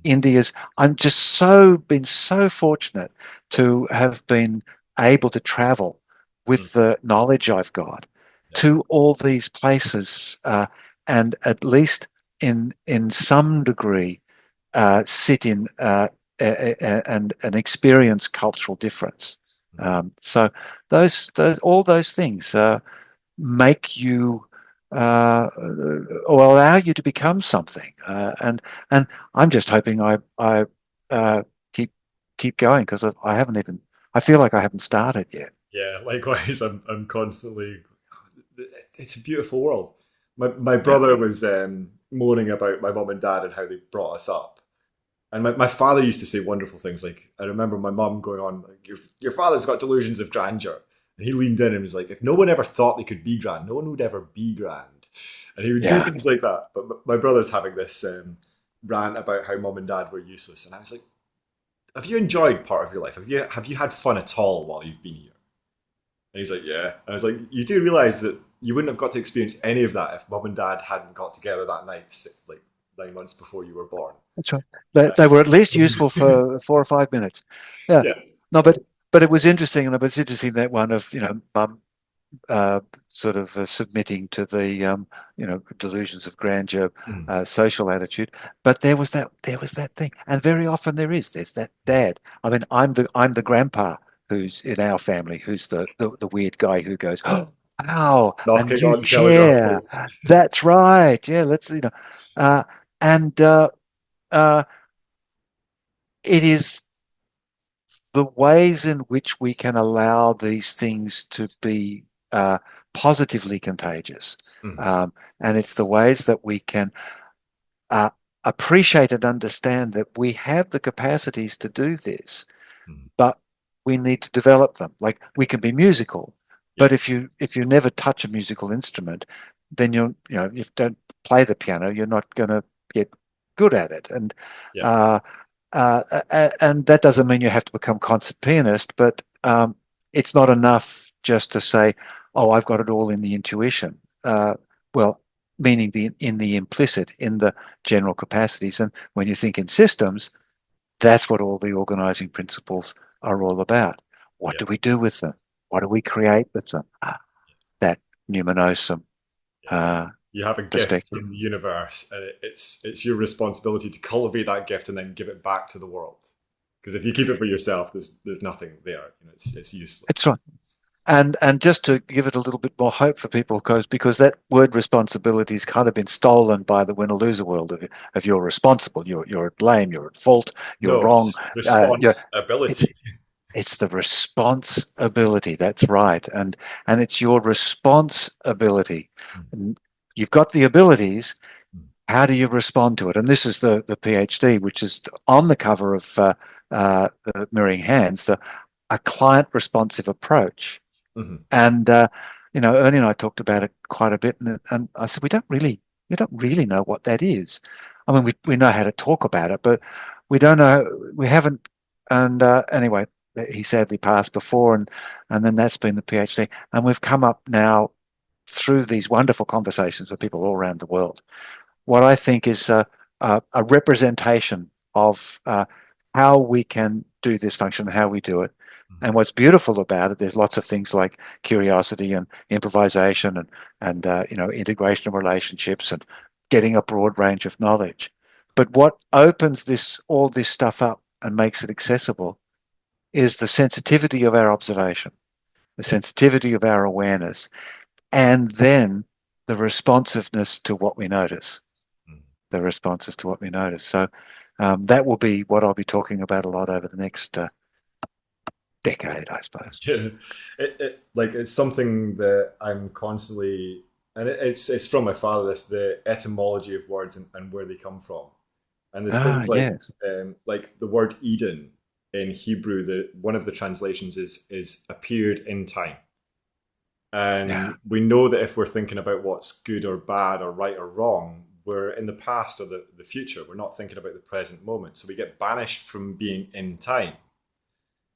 India's, I'm just been so fortunate to have been able to travel Mm. with the knowledge I've got Yeah. to all these places, and at least in some degree sit in and experience cultural difference. Mm. So those all those things make you or allow you to become something. And I'm just hoping I uh, keep keep going because I haven't even I feel like I haven't started yet. Yeah, likewise. I'm constantly. It's a beautiful world. My Yeah, brother was moaning about my mum and dad and how they brought us up. And my father used to say wonderful things like, I remember my mum going on, like, your father's got delusions of grandeur. And he leaned in and was like, if no one ever thought they could be grand, no one would ever be grand. And he would do yeah. things like that. But my brother's having this rant about how mum and dad were useless. And I was like, have you enjoyed part of your life? Have you had fun at all while you've been here? And he's like, yeah. And I was like, you do realize that you wouldn't have got to experience any of that if mum and dad hadn't got together that night, like 9 months before you were born. That's right. They were at least useful Uh, for 4 or 5 minutes. Yeah. yeah. No, but it was interesting, and it was interesting that one of mum uh, sort of submitting to the delusions of grandeur, Mm. social attitude. But there was that thing, and very often there's that dad. I mean, I'm the grandpa who's in our family who's the weird guy who goes, oh, wow, a Knocking new on telegraph chair. poles. That's right. Yeah, let's and uh, it is the ways in which we can allow these things to be positively contagious. Mm. Um, and it's the ways that we can uh, appreciate and understand that we have the capacities to do this, Mm. but we need to develop them. Like we can be musical, Yeah. but if you never touch a musical instrument, then if you don't play the piano, you're not going to get good at it. Yeah. Uh, and that doesn't mean you have to become concert pianist, but it's not enough just to say, "Oh, I've got it all in the intuition." Well, meaning in the implicit, in the general capacities. And when you think in systems, that's what all the organizing principles are all about. What Yeah. do we do with them? What do we create with them? That numinosum Yeah. uh, You have a gift perspective. from the universe, and it's your responsibility to cultivate that gift and then give it back to the world. Because if you keep it for yourself, there's nothing there. It's That's right. useless. And just to give it a little bit more hope for people, because that word responsibility has kind of been stolen by the win or loser world of you're responsible, you're at blame, you're at fault, you're No, wrong. it's Yeah, it's responsibility. it's the responsibility. That's right, and it's your responsibility. Mm. And you've got the abilities. Mm. How do you respond to it? And this is the PhD, which is on the cover of Mirroring Hands, a client responsive approach. Mhm. And Ernie and I talked about it quite a bit, and I said we don't really know what that is. I mean, we know how to talk about it, but we don't know. We haven't. And anyway, he sadly passed before, and then that's been the PhD, and we've come up now through these wonderful conversations with people all around the world what I think is a representation of how we can do this function, how we do it. Mhm. And what's beautiful about it, there's lots of things like curiosity and improvisation and integration of relationships and getting a broad range of knowledge. But what opens all this stuff up and makes it accessible is the sensitivity of our observation, the sensitivity of our awareness, and then the responsiveness to what we notice Mhm. the responses to what we notice. So that will be what I'll be talking about a lot over the next decade, I suppose. Yeah, like it's something that I'm constantly And it's from my father. This the etymology of words and where they come from. And there's Ah, things yes. like the word Eden in Hebrew. The one of the translations is appeared in time. Yeah. And we know that if we're thinking about what's good or bad or right or wrong, we're in the past or the future. We're not thinking about the present moment. So we get banished from being in time.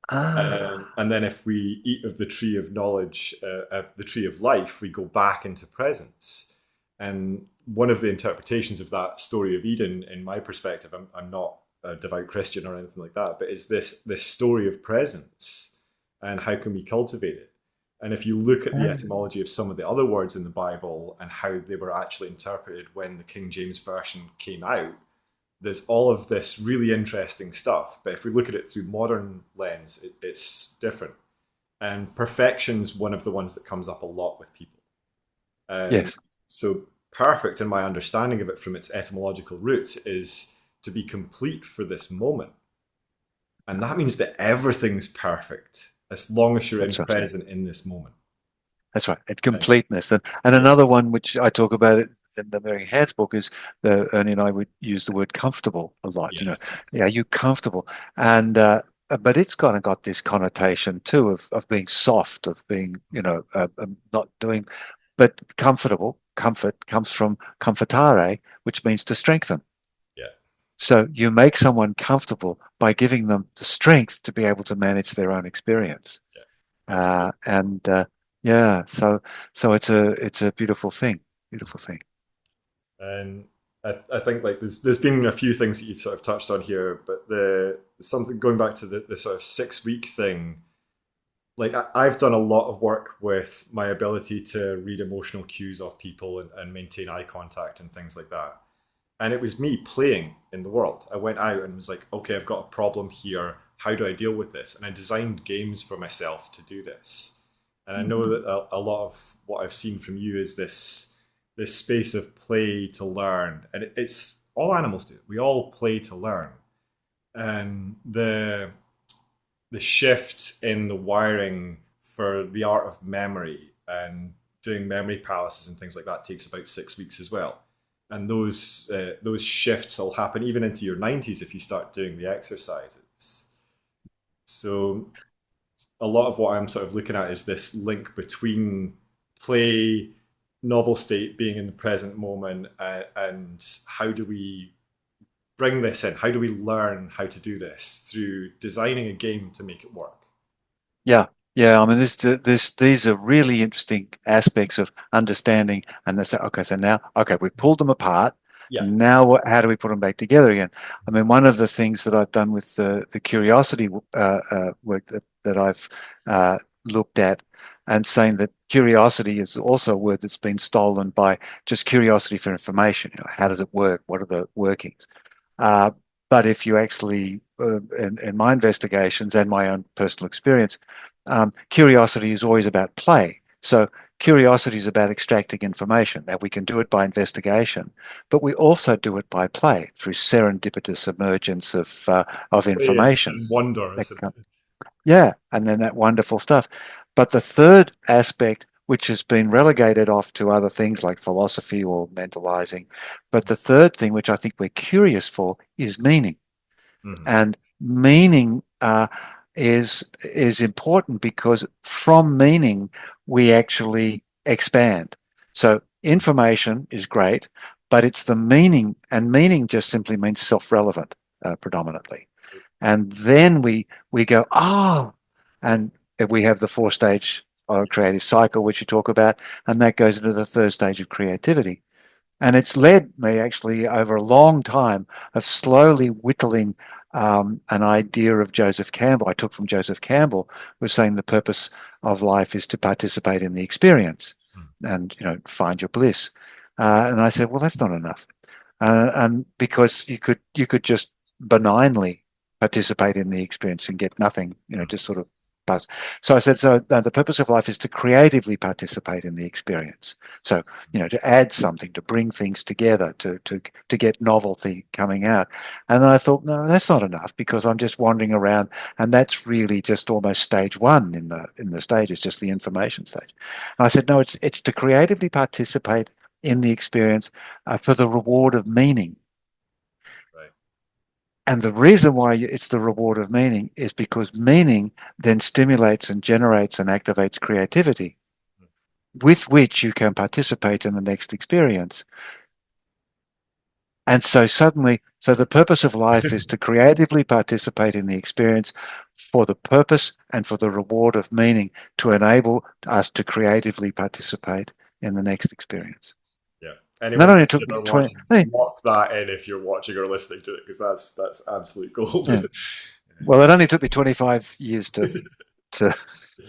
Ah, And then if we eat of the tree of knowledge, of the tree of life, we go back into presence. And one of the interpretations of that story of Eden, in my perspective, I'm not a devout Christian or anything like that, but it's this story of presence and how can we cultivate it. And if you look at the ah, etymology of some of the other words in the Bible and how they were actually interpreted when the King James Version came out, there's all of this really interesting stuff. But if we look at it through modern lens, it's different. And perfection's one of the ones that comes up a lot with people. And yes. so perfect in my understanding of it from its etymological roots is to be complete for this moment. And that means that everything's perfect as long as you're in That's right. present in this moment. That's right. It's And completeness. And yeah, another one which I talk about it in the Mary Hands book is Ernie and I would use the word comfortable a lot. yeah, Yeah, you comfortable? And but it's kind of got this connotation too of being soft, of being, not doing, but comfortable. Comfort comes from comfortare, which means to strengthen. yeah, So you make someone comfortable by giving them the strength to be able to manage their own experience. yeah. That's Uh, amazing. and yeah, so it's a beautiful thing, beautiful thing. And I think like there's been a few things that you've sort of touched on here, but the something going back to the sort of 6 week thing, like I've done a lot of work with my ability to read emotional cues of people and maintain eye contact and things like that. And it was me playing in the world. I went out and was like, okay, I've got a problem here. How do I deal with this? And I designed games for myself to do this. And I know that a lot of what I've seen from you is this space of play to learn, and it's all animals do. We all play to learn, and the shifts in the wiring for the art of memory and doing memory palaces and things like that takes about 6 weeks as well. And those shifts will happen even into your 90s if you start doing the exercises. So a lot of what I'm sort of looking at is this link between play, novel state, being in the present moment, and how do we bring this in? How do we learn how to do this through designing a game to make it work? Yeah, yeah. I mean, these are really interesting aspects of understanding. And they say, okay, so now, okay, we've pulled them apart. Yeah. Now, how do we put them back together again? I mean, one of the things that I've done with the curiosity work that I've looked at, and saying that curiosity is also a word that's been stolen by just curiosity for information. How does it work? What are the workings? Uh, but if you actually, in my investigations and my own personal experience, curiosity is always about play. So curiosity is about extracting information. Now we can do it by investigation, but we also do it by play through serendipitous emergence of Play information. and wonder, That isn't com- it? Yeah, and then that wonderful stuff. But the third aspect, which has been relegated off to other things like philosophy or mentalizing, but the third thing, which I think we're curious for, is meaning. Mm-hmm. And meaning is important because from meaning we actually expand. So information is great, but it's the meaning, and meaning just simply means self-relevant predominantly. And then we go, oh, and we have the four-stage creative cycle, which you talk about, and that goes into the third stage of creativity. And it's led me actually over a long time of slowly whittling an idea of Joseph Campbell. I took from Joseph Campbell, was saying the purpose of life is to participate in the experience and, find your bliss. And I said, well, that's not enough. And because you could just benignly participate in the experience and get nothing, just sort of. So I said, so the purpose of life is to creatively participate in the experience. So, to add something, to bring things together, to get novelty coming out. And then I thought, no, that's not enough because I'm just wandering around, and that's really just almost stage one in the stage. It's just the information stage. And I said, no, it's to creatively participate in the experience for the reward of meaning. Right. And the reason why it's the reward of meaning is because meaning then stimulates and generates and activates creativity with which you can participate in the next experience. And so suddenly, so the purpose of life is to creatively participate in the experience for the purpose and for the reward of meaning to enable us to creatively participate in the next experience. Yeah. And that Anyone only took listening me or 20, watching, I mean, lock that in if you're watching or listening to it, because that's absolute gold. yeah. Well, it only took me 25 years to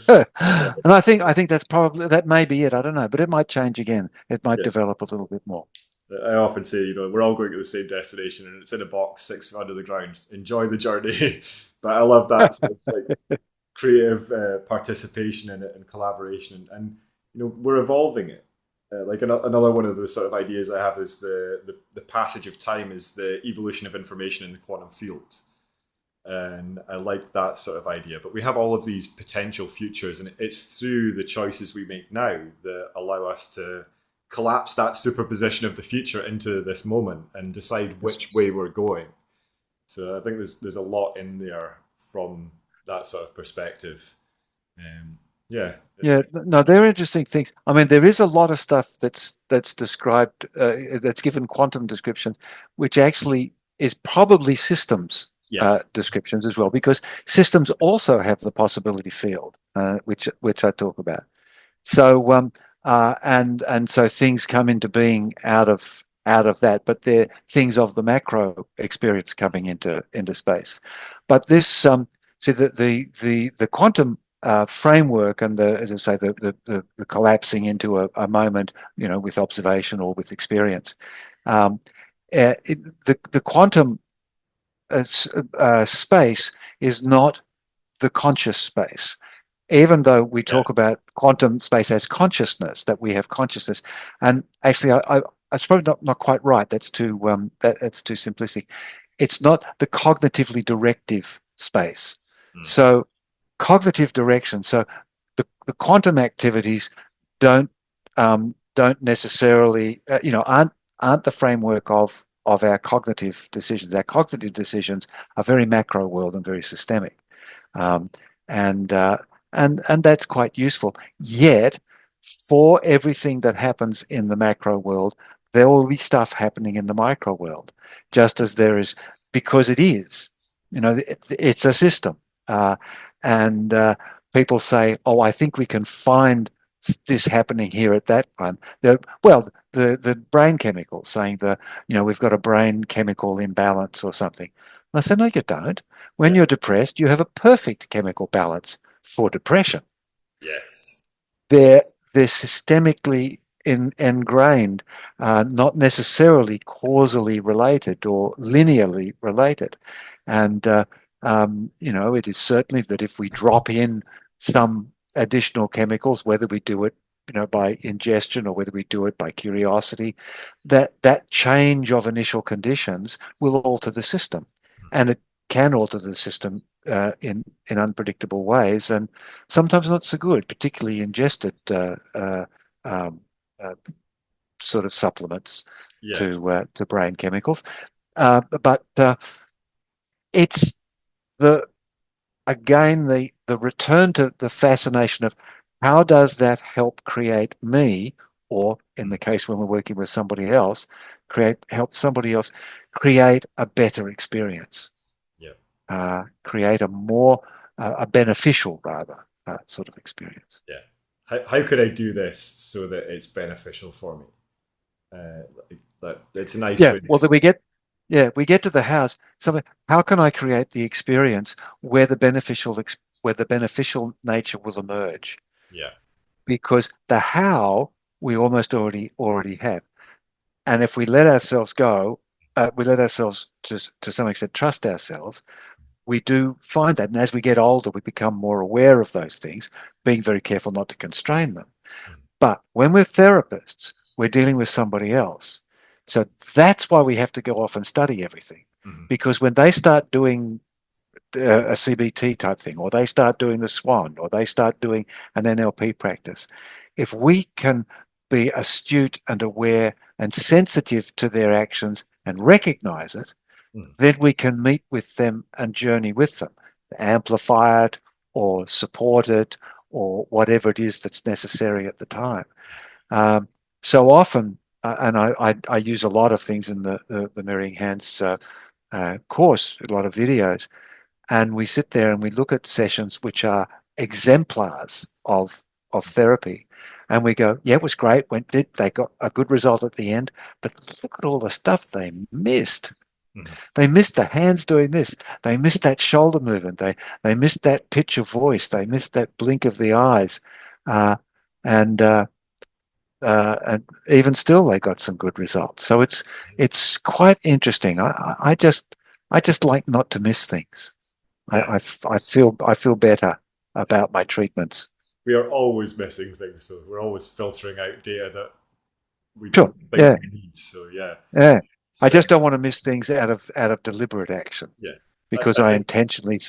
and I think that may be it. I don't know, but it might change again. It might Yeah. develop a little bit more. I often say, we're all going to the same destination and it's in a box 6 feet under the ground. Enjoy the journey. But I love that sort of like creative participation in it and collaboration. And we're evolving it. Like another one of the sort of ideas I have is the passage of time is the evolution of information in the quantum field. And I like that sort of idea. But we have all of these potential futures, and it's through the choices we make now that allow us to collapse that superposition of the future into this moment and decide which way we're going. So I think there's a lot in there from that sort of perspective. Yeah, Yeah, no, they're interesting things. I mean, there is a lot of stuff that's described, that's given quantum description, which actually is probably systems yes, descriptions as well, because systems also have the possibility field, which I talk about. So and so things come into being out of that, but they're things of the macro experience coming into space. But this see the quantum framework and the as I say the collapsing into a moment, with observation or with experience. The quantum space is not the conscious space, even though we yeah, talk about quantum space as consciousness, that we have consciousness. And actually, it's probably not quite right. That's too simplistic. It's not the cognitively directive space. mm, So cognitive direction. So the quantum activities don't don't necessarily aren't the framework of our cognitive decisions. Our cognitive decisions are very macro world and very systemic. Um, and and that's quite useful. Yet, for everything that happens in the macro world, there will be stuff happening in the micro world, just as there is, because it is. It's a system, and people say, "Oh, I think we can find this happening here at that one." The brain chemicals saying we've got a brain chemical imbalance or something. And I said, no, you don't. When yeah, you're depressed, you have a perfect chemical balance for depression. yes, They're systemically ingrained, not necessarily causally related or linearly related. And it is certainly that if we drop in some additional chemicals, whether we do it by ingestion or whether we do it by curiosity, that change of initial conditions will alter the system, and it can alter the system in unpredictable ways, and sometimes not so good, particularly ingested um, uh, sort of supplements yeah, to brain chemicals. But it's the again the return to the fascination of how does that help create me, or in mm, the case when we're working with somebody else, help somebody else create a better experience, yeah. create a beneficial rather sort of experience. Yeah. How could I do this so that it's beneficial for me? It's a nice Yeah, well, phrase. we get to the house. So how can I create the experience where the beneficial nature will emerge? Yeah, Because the how we almost already have, and if we let ourselves go, we let ourselves to some extent trust ourselves. we do find that. And as we get older, we become more aware of those things, being very careful not to constrain them. Mm. But when we're therapists, we're dealing with somebody else. So that's why we have to go off and study everything. Mm. Because when they start doing a CBT type thing, or they start doing the SWAN, or they start doing an NLP practice, if we can be astute and aware and sensitive to their actions and recognize it, Mm. then we can meet with them and journey with them, amplify it or support it or whatever it is that's necessary at the time. Um, so often, and I use a lot of things in the Mirroring Hands course, a lot of videos, and we sit there and we look at sessions which are exemplars of therapy, and we go, yeah, it was great. They got a good result at the end, but look at all the stuff they missed. Mm. They missed the hands doing this. They missed that shoulder movement. They missed that pitch of voice. They missed that blink of the eyes, uh, and and even still, they got some good results. So it's quite interesting. I just like not to miss things. Yeah, I feel better about my treatments. we are always missing things, so we're always filtering out data that we Sure. don't think Yeah. we need. So yeah, Yeah. I so just don't want to miss things out of deliberate action yeah, because I I think intentionally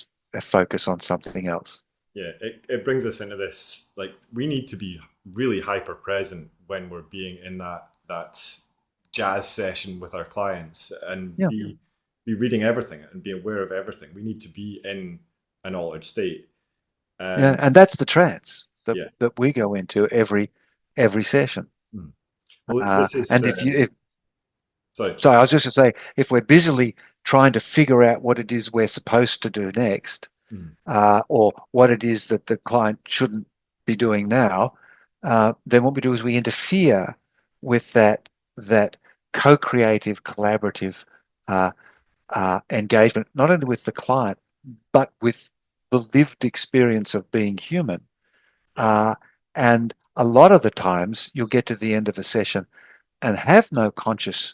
focus on something else. yeah, it brings us into this, like, we need to be really hyper present when we're being in that jazz session with our clients, and Yeah. be reading everything and be aware of everything. We need to be in an altered state. Yeah. And And that's the trance yeah. that we go into every session. Mm. Well, this is And if sorry. so, I was just to say, if we're busily trying to figure out what it is we're supposed to do next, Mm. or what it is that the client shouldn't be doing now, then what we do is we interfere with that co-creative, collaborative uh, engagement, not only with the client but with the lived experience of being human. Yeah. Uh, and a lot of the times, you'll get to the end of a session and have no conscious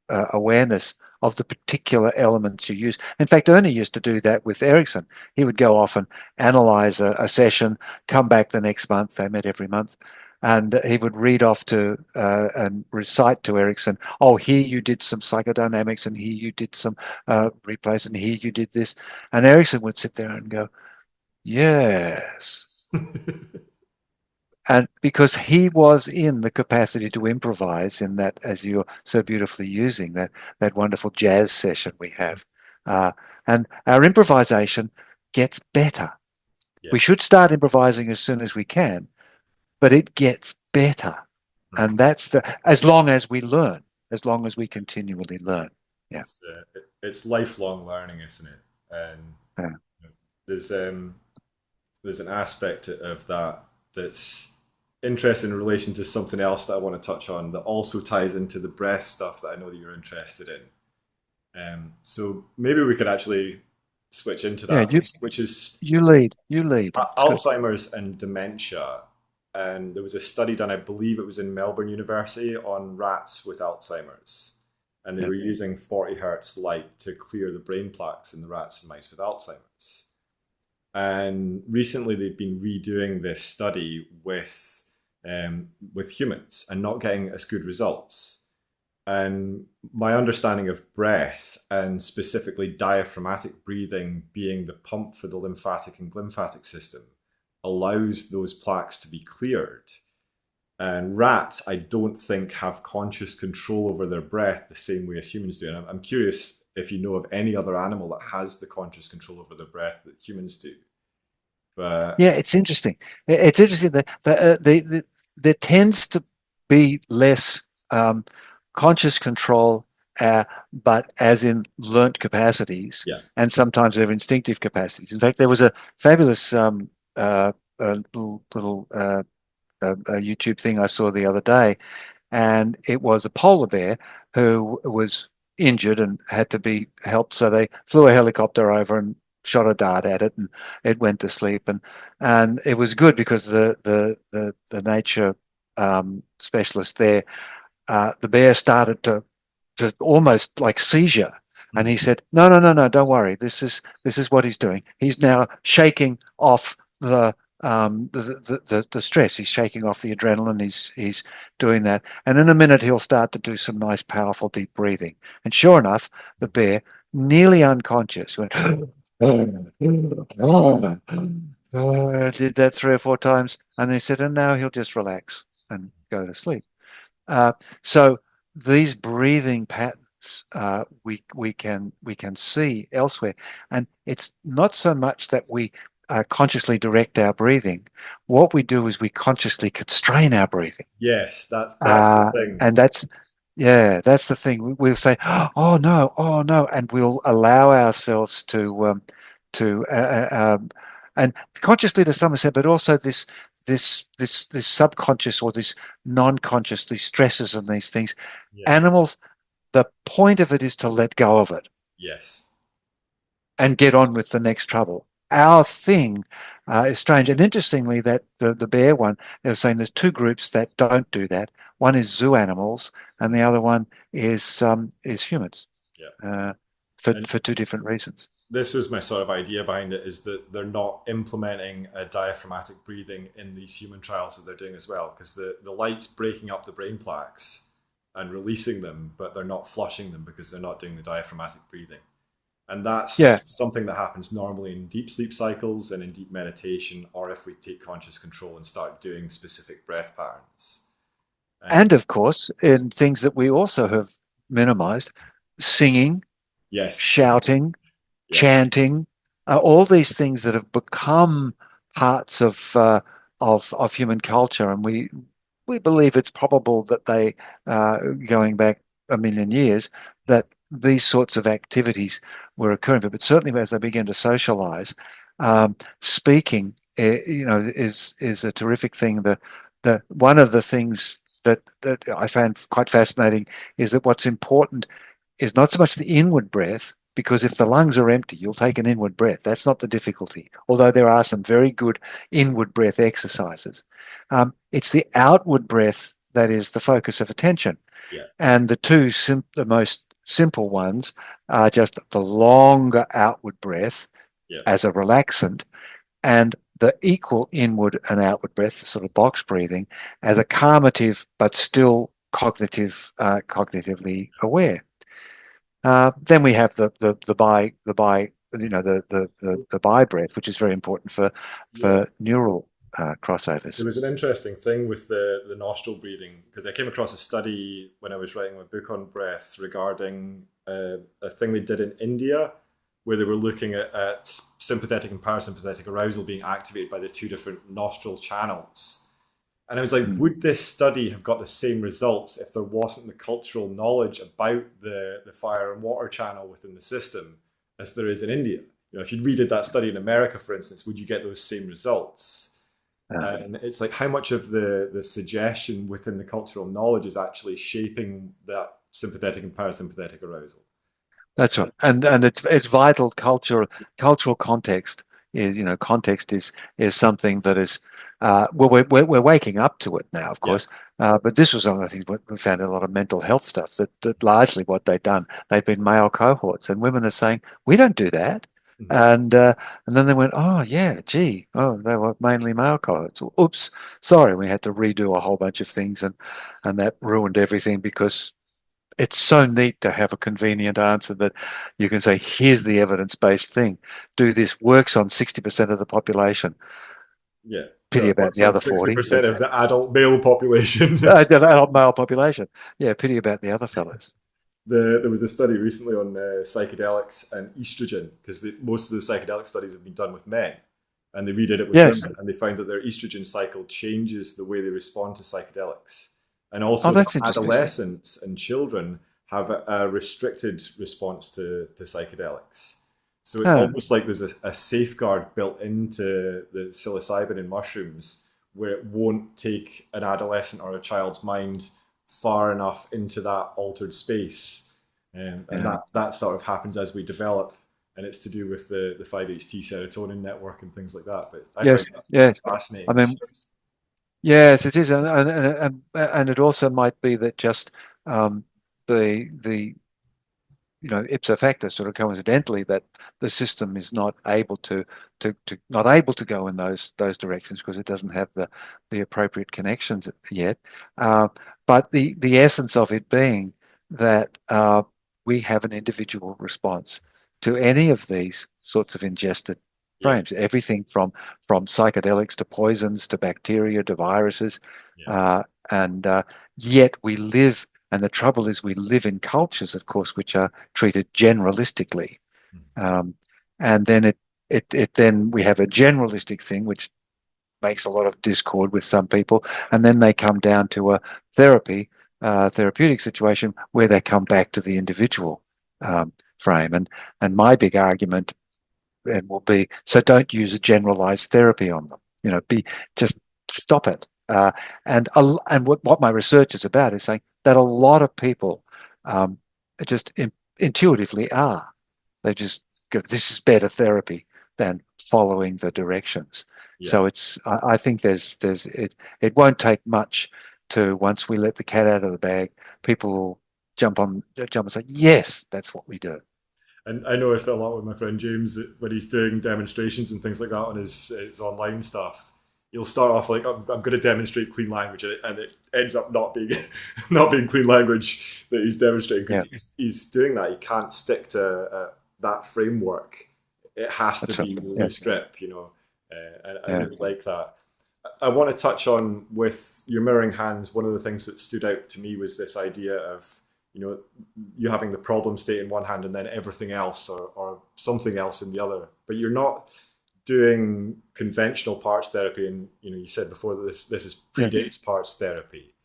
awareness of the particular elements you use. In fact, Ernie used to do that with Erickson. He would go off and analyze a session, come back the next month. They met every month. And he would read off to and recite to Erickson, oh, here you did some psychodynamics, and here you did some replays, and here you did this. And Erickson would sit there and go, yes. And because he was in the capacity to improvise in that, as you're so beautifully using that wonderful jazz session we have, uh, and our improvisation gets better. We Yes. should start improvising as soon as we can, but it gets better, Mm. and that's as long as we learn, as long as we continually learn. Yeah. It's lifelong learning, isn't it? And Yeah. there's there's an aspect of that that's interesting in relation to something else that I want to touch on that also ties into the breath stuff that I know that you're interested in. So maybe we could actually switch into Yeah. that, which is You lead. You lead. It's good. Alzheimer's and dementia. And there was a study done, I believe it was in Melbourne University, on rats with Alzheimer's. And they Yeah. were using 40 hertz light to clear the brain plaques in the rats and mice with Alzheimer's. And recently they've been redoing this study with humans and not getting as good results. And my understanding of breath, and specifically diaphragmatic breathing being the pump for the lymphatic and glymphatic system, allows those plaques to be cleared. And rats, I don't think, have conscious control over their breath the same way as humans do. And I'm curious if you know of any other animal that has the conscious control over their breath that humans do. But Yeah, it's interesting. It's interesting that there tends to be less um, conscious control, but as in learnt capacities, yeah, and sometimes they're instinctive capacities. In fact, there was a fabulous little a YouTube thing I saw the other day, and it was a polar bear who was injured and had to be helped. So they flew a helicopter over and shot a dart at it, and it went to sleep. And it was good because the nature specialist there, the bear started to almost like seizure. And he said, no, no, no, no, don't worry. This is what he's doing. He's now shaking off the stress. He's shaking off the adrenaline. He's doing that. And in a minute he'll start to do some nice, powerful, deep breathing. And sure enough, the bear, nearly unconscious, went did that 3 or 4 times, and they said, and now he'll just relax and go to sleep. Uh, so these breathing patterns we can see elsewhere, and it's not so much that we consciously direct our breathing. What we do is we consciously constrain our breathing, Yes, that's the thing. and that's the thing. We'll say, "Oh no, oh no," and we'll allow ourselves to and consciously to some extent, but also this subconscious or this non-conscious, these stresses and these things. Yeah. Animals, the point of it is to let go of it Yes. and get on with the next trouble. Our thing is strange. And interestingly, that the bear one, they were saying there's two groups that don't do that. One is zoo animals, and the other one is humans, Yeah. uh, for And for two different reasons. this was my sort of idea behind it, is that they're not implementing a diaphragmatic breathing in these human trials that they're doing as well, because the light's breaking up the brain plaques and releasing them, but they're not flushing them because they're not doing the diaphragmatic breathing. And Yeah, that's something that happens normally in deep sleep cycles and in deep meditation, or if we take conscious control and start doing specific breath patterns. and And of course, in things that we also have minimized, singing, yes, shouting, yeah, chanting, all these things that have become parts of human culture, and we believe it's probable that they, going back a million years, that these sorts of activities were occurring. But certainly, as they begin to socialize, speaking, is a terrific thing. The one of the things that I found quite fascinating is that what's important is not so much the inward breath, because if the lungs are empty, you'll take an inward breath. That's not the difficulty, although there are some very good inward breath exercises. It's the outward breath that is the focus of attention. yeah, And the most simple ones are just the longer outward breath yeah. as a relaxant, and the equal inward and outward breath, the sort of box breathing, as a calmative but still cognitively aware. Then we have the by breath, which is very important Yeah. for neural There crossovers. was an interesting thing with the nostril breathing, because I came across a study when I was writing my book on breaths regarding a thing they did in India, where they were looking at sympathetic and parasympathetic arousal being activated by the two different nostril channels. And I was like, Mm. would this study have got the same results if there wasn't the cultural knowledge about the fire and water channel within the system as there is in India? You know, if you redid that study in America, for instance, would you get those same results? Uh, And it's like how much of the suggestion within the cultural knowledge is actually shaping that sympathetic and parasympathetic arousal. that's right, and it's vital. Cultural context context is something that is, well, we're waking up to it now, of Yeah. course, but this was one of the things we found a lot of mental health stuff that largely what they've been male cohorts, and women are saying we don't do that. Hmm. And then they went, oh yeah, gee, oh, they were mainly male cohorts. Oops, sorry, we had to redo a whole bunch of things, and that ruined everything, because it's so neat to have a convenient answer that you can say, here's the evidence-based thing. Do this, works on 60% of the population. Yeah. No, Pity it about works the on other 40, but 60% of the adult male population. the adult male population. Yeah, pity about the other fellows. There was a study recently on psychedelics and estrogen, because most of the psychedelic studies have been done with men, and they redid it with Yes. women, and they found that their estrogen cycle changes the way they respond to psychedelics, and Oh, also that that's interesting. adolescents and children have a restricted response to psychedelics. So it's Ah, almost like there's a safeguard built into the psilocybin in mushrooms, where it won't take an adolescent or a child's mind far enough into that altered space. And yeah. that sort of happens as we develop, and it's to do with the 5-HT serotonin network and things like that. But I Yes, find that yes. I fascinating mean, issues. yes, it is, and it also might be that just um, the ipso facto, sort of coincidentally, that the system is not able to not able to go in those directions because it doesn't have the appropriate connections yet. Uh, but the essence of it being that we have an individual response to any of these sorts of ingested Yeah. frames, everything from psychedelics to poisons to bacteria to viruses, Yeah. and yet we live. And the trouble is, we live in cultures, of course, which are treated generalistically, Mhm. um, and then it then we have a generalistic thing which makes a lot of discord with some people, and then they come down to a therapeutic situation where they come back to the individual frame. And my big argument and will be, so don't use a generalized therapy on them. Be just stop it. And what my research is about is saying that a lot of people um, just intuitively are. They just go, this is better therapy than following the directions. So Yes. I think it won't take much to, once we let the cat out of the bag, people will jump and say, yes, that's what we do. And I noticed a lot with my friend James that when he's doing demonstrations and things like that on his online stuff, he'll start off like, I'm going to demonstrate clean language, and it ends up not being not being clean language that he's demonstrating because Yeah, he's doing that. He can't stick to that framework. It has to that's right. be Yeah, loose grip, and I yeah, really like that. I want to touch on with your mirroring hands. One of the things that stood out to me was this idea of you having the problem state in one hand and then everything else or something else in the other. But you're not doing conventional parts therapy, and you said before that this is yeah. predates parts therapy.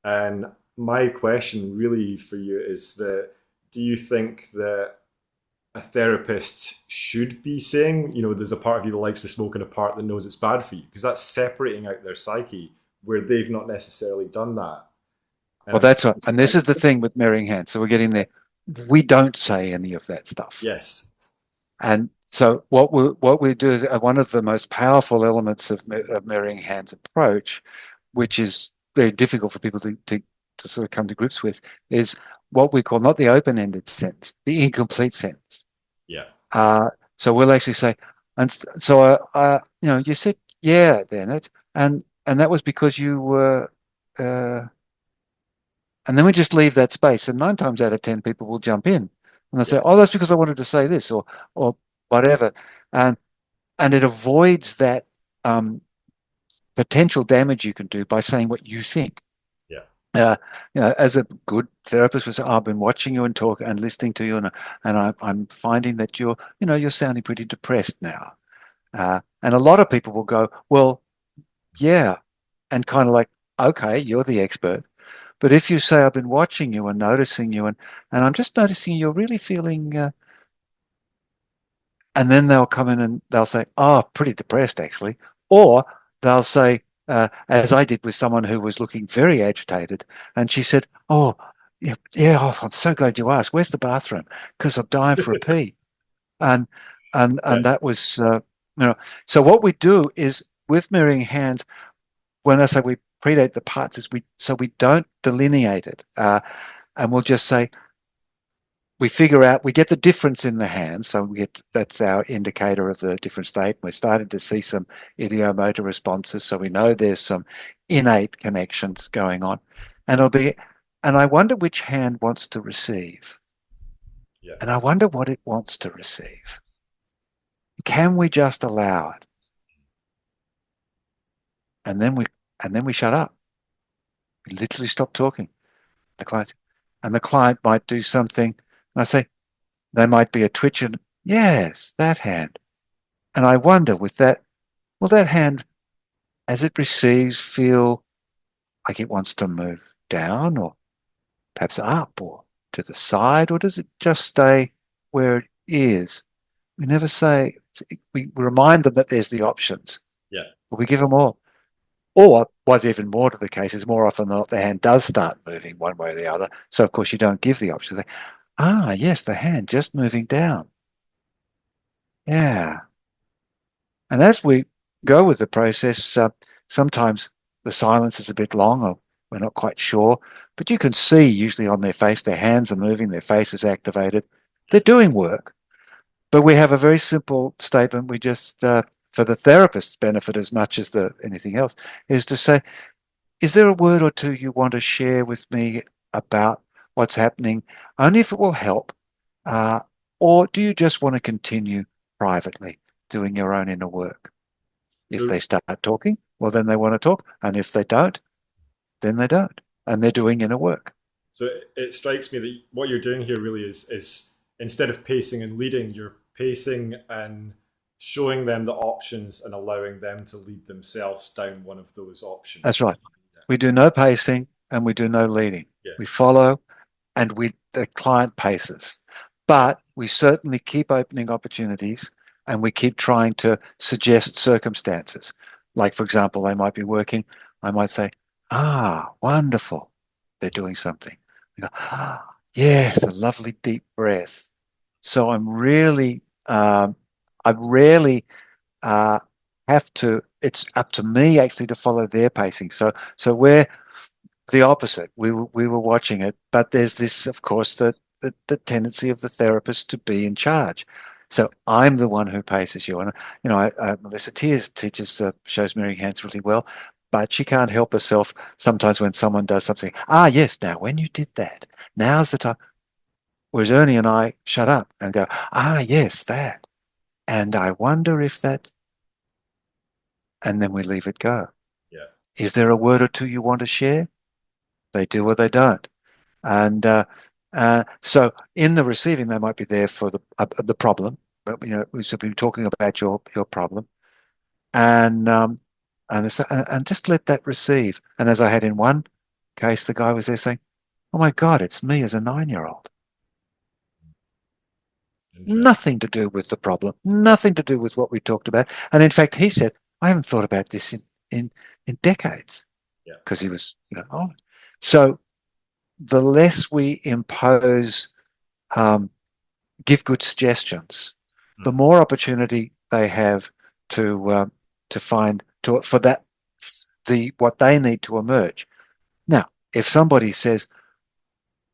And my question really for you is that do you think that a therapist should be saying, there's a part of you that likes to smoke and a part that knows it's bad for you? Because that's separating out their psyche where they've not necessarily done that. And Well, I'm that's right. And this is the thing with mirroring hands. So we're getting there. We don't say any of that stuff. yes, And so what we do is one of the most powerful elements of mirroring hands approach, which is very difficult for people to sort of come to grips with, is what we call not the open-ended sense, the incomplete sense. yeah, Uh, so we'll actually say, and so you said yeah, then and that was because you were. And then we just leave that space. And 9 times out of 10, people will jump in and they'll yeah, say, "Oh, that's because I wanted to say this," or whatever. And and it avoids that um, potential damage you can do by saying what you think. yeah, Uh, as a good therapist was, I've been watching you and talk and listening to you, and I'm finding that you're sounding pretty depressed now. And a lot of people will go, well, yeah, and kind of like, okay, you're the expert. But if you say, I've been watching you and noticing you, and I'm just noticing you're really feeling, and then they'll come in and they'll say, oh, pretty depressed actually. Or they'll say, as I did with someone who was looking very agitated, and she said, oh, yeah, yeah, oh, I'm so glad you asked. Where's the bathroom? Because I'm dying for a pee. And yeah, and that was, so what we do is with mirroring hands, when I say we predate the parts, is we don't delineate it, and we'll just say we figure out we get the difference in the hand, so that's our indicator of the different state. We're starting to see some ideomotor responses, so we know there's some innate connections going on, and I wonder which hand wants to receive, yeah, and I wonder what it wants to receive. Can we just allow it, and then we shut up? We literally stop talking. The client, and the client might do something, and I say, there might be a twitch and yes, that hand. And I wonder with that, will that hand, as it receives, feel like it wants to move down or perhaps up or to the side, or does it just stay where it is? We never say, we remind them that there's the options, yeah. but we give them all. Or what's even more to the case is more often than not, the hand does start moving one way or the other. So, of course, you don't give the option. Yes, the hand just moving down. Yeah. And as we go with the process, sometimes the silence is a bit long or we're not quite sure, but you can see usually on their face, their hands are moving, their face is activated. They're doing work, but we have a very simple statement. We just, for the therapist's benefit as much as anything else, is to say, is there a word or two you want to share with me about what's happening, only if it will help? Uh, or do you just want to continue privately doing your own inner work? If So they start talking, well, then they want to talk. And if they don't, then they don't. And they're doing inner work. So it strikes me that what you're doing here really is instead of pacing and leading, you're pacing and showing them the options and allowing them to lead themselves down one of those That's options. right. We do no pacing and we do no leading. Yeah, We follow and the client paces. yeah, But we certainly keep opening opportunities and we keep trying to suggest circumstances. Like, for example, they might be working. I might say, ah, wonderful. They're doing something. We go, ah, yes, a lovely deep breath. So I rarely uh, have to, it's up to me actually to follow their pacing. So we're the opposite. We were watching it, but there's this, of course, the tendency of the therapist to be in charge. So I'm the one who paces you, and Melissa Tears teaches shows Mary Hands really well, but she can't help herself sometimes when someone does something. Ah, yes, now when you did that, now's the time. Whereas Ernie and I shut up and go, ah, yes, that, and I wonder if that, and then we leave it go. yeah. Is there a word or two you want to share? They do or they don't. And so in the receiving, they might be there for the problem, but we should be talking about your problem, and and just let that receive. And as I had in one case, the guy was there saying, "Oh my God, it's me as a 9-year-old. Interesting. Nothing to do with the problem, nothing to do with what we talked about." And in fact, he said, "I haven't thought about this in in decades," Yeah. because he was, oh. So the less we impose, um, give good suggestions, the Mm. more opportunity they have to find to for that the what they need to emerge. Now, if somebody says,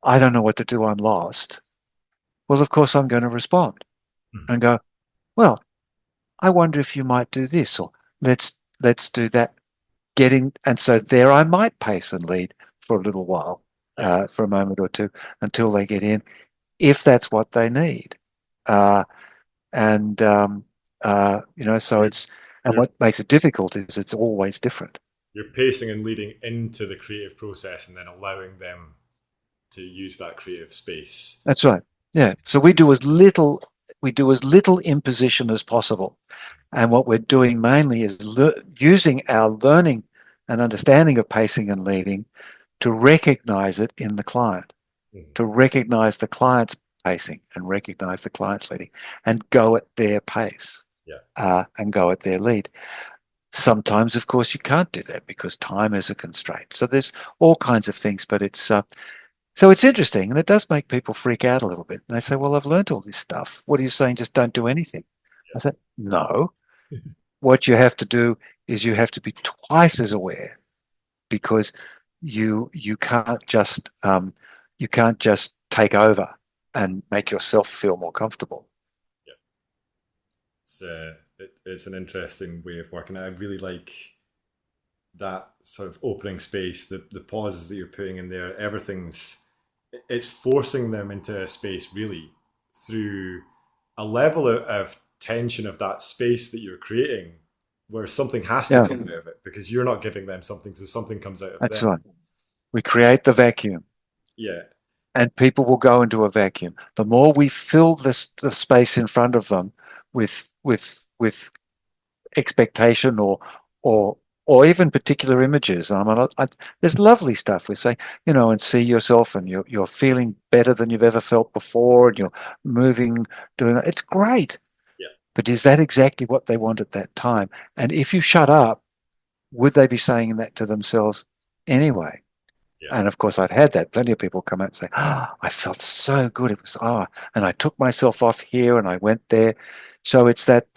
"I don't know what to do, I'm lost," well, of course, I'm going to respond Mm. and go, "Well, I wonder if you might do this, or let's do that." Getting and so there, I might pace and lead for a little while, Yeah. for a moment or two, until they get in, if that's what they need. Uh, and so You're it's and you're what makes it difficult is it's always different. you're pacing and leading into the creative process and then allowing them to use that creative space. That's right. Yeah. So we do as little imposition as possible, and what we're doing mainly is using our learning and understanding of pacing and leading to recognize it in the client, Mhm. to recognize the client's pacing and recognize the client's leading, and go at their pace, Yeah. and go at their lead. Sometimes, of course, you can't do that because time is a constraint. So there's all kinds of things, but it's interesting, and it does make people freak out a little bit. And they say, "Well, I've learned all this stuff. What are you saying? Just don't do anything." I said, "No. What you have to do is you have to be twice as aware, because you can't just take over and make yourself feel more comfortable." Yeah. It's an interesting way of working. I really like that sort of opening space, the pauses that you're putting in there. It's forcing them into a space really through a level of tension of that space that you're creating, where something has to Yeah, come out of it because you're not giving them something, so something comes out of that's them. right. We create the vacuum, Yeah, and people will go into a vacuum. The more we fill the space in front of them with expectation, or or even particular images. There's lovely stuff. We say, and see yourself, and you're feeling better than you've ever felt before, and you're moving, doing that. It's great. yeah, But is that exactly what they want at that time? And if you shut up, would they be saying that to themselves anyway? yeah. And of course, I've had that. Plenty of people come out and say, I felt so good. It was, and I took myself off here and I went there. So it's that,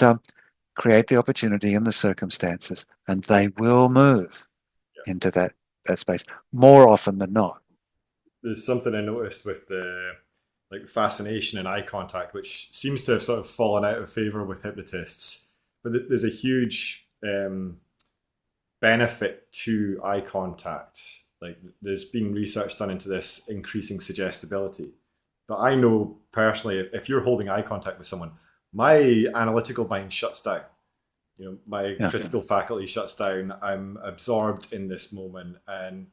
create the opportunity and the circumstances, and they will move Yeah. into that space more often than not. There's something I noticed with like fascination in eye contact, which seems to have sort of fallen out of favor with hypnotists. But there's a huge benefit to eye contact. Like there's been research done into this increasing suggestibility. But I know personally, if you're holding eye contact with someone, my analytical mind shuts down. You know, my Yeah. critical faculty shuts down. I'm absorbed in this moment, and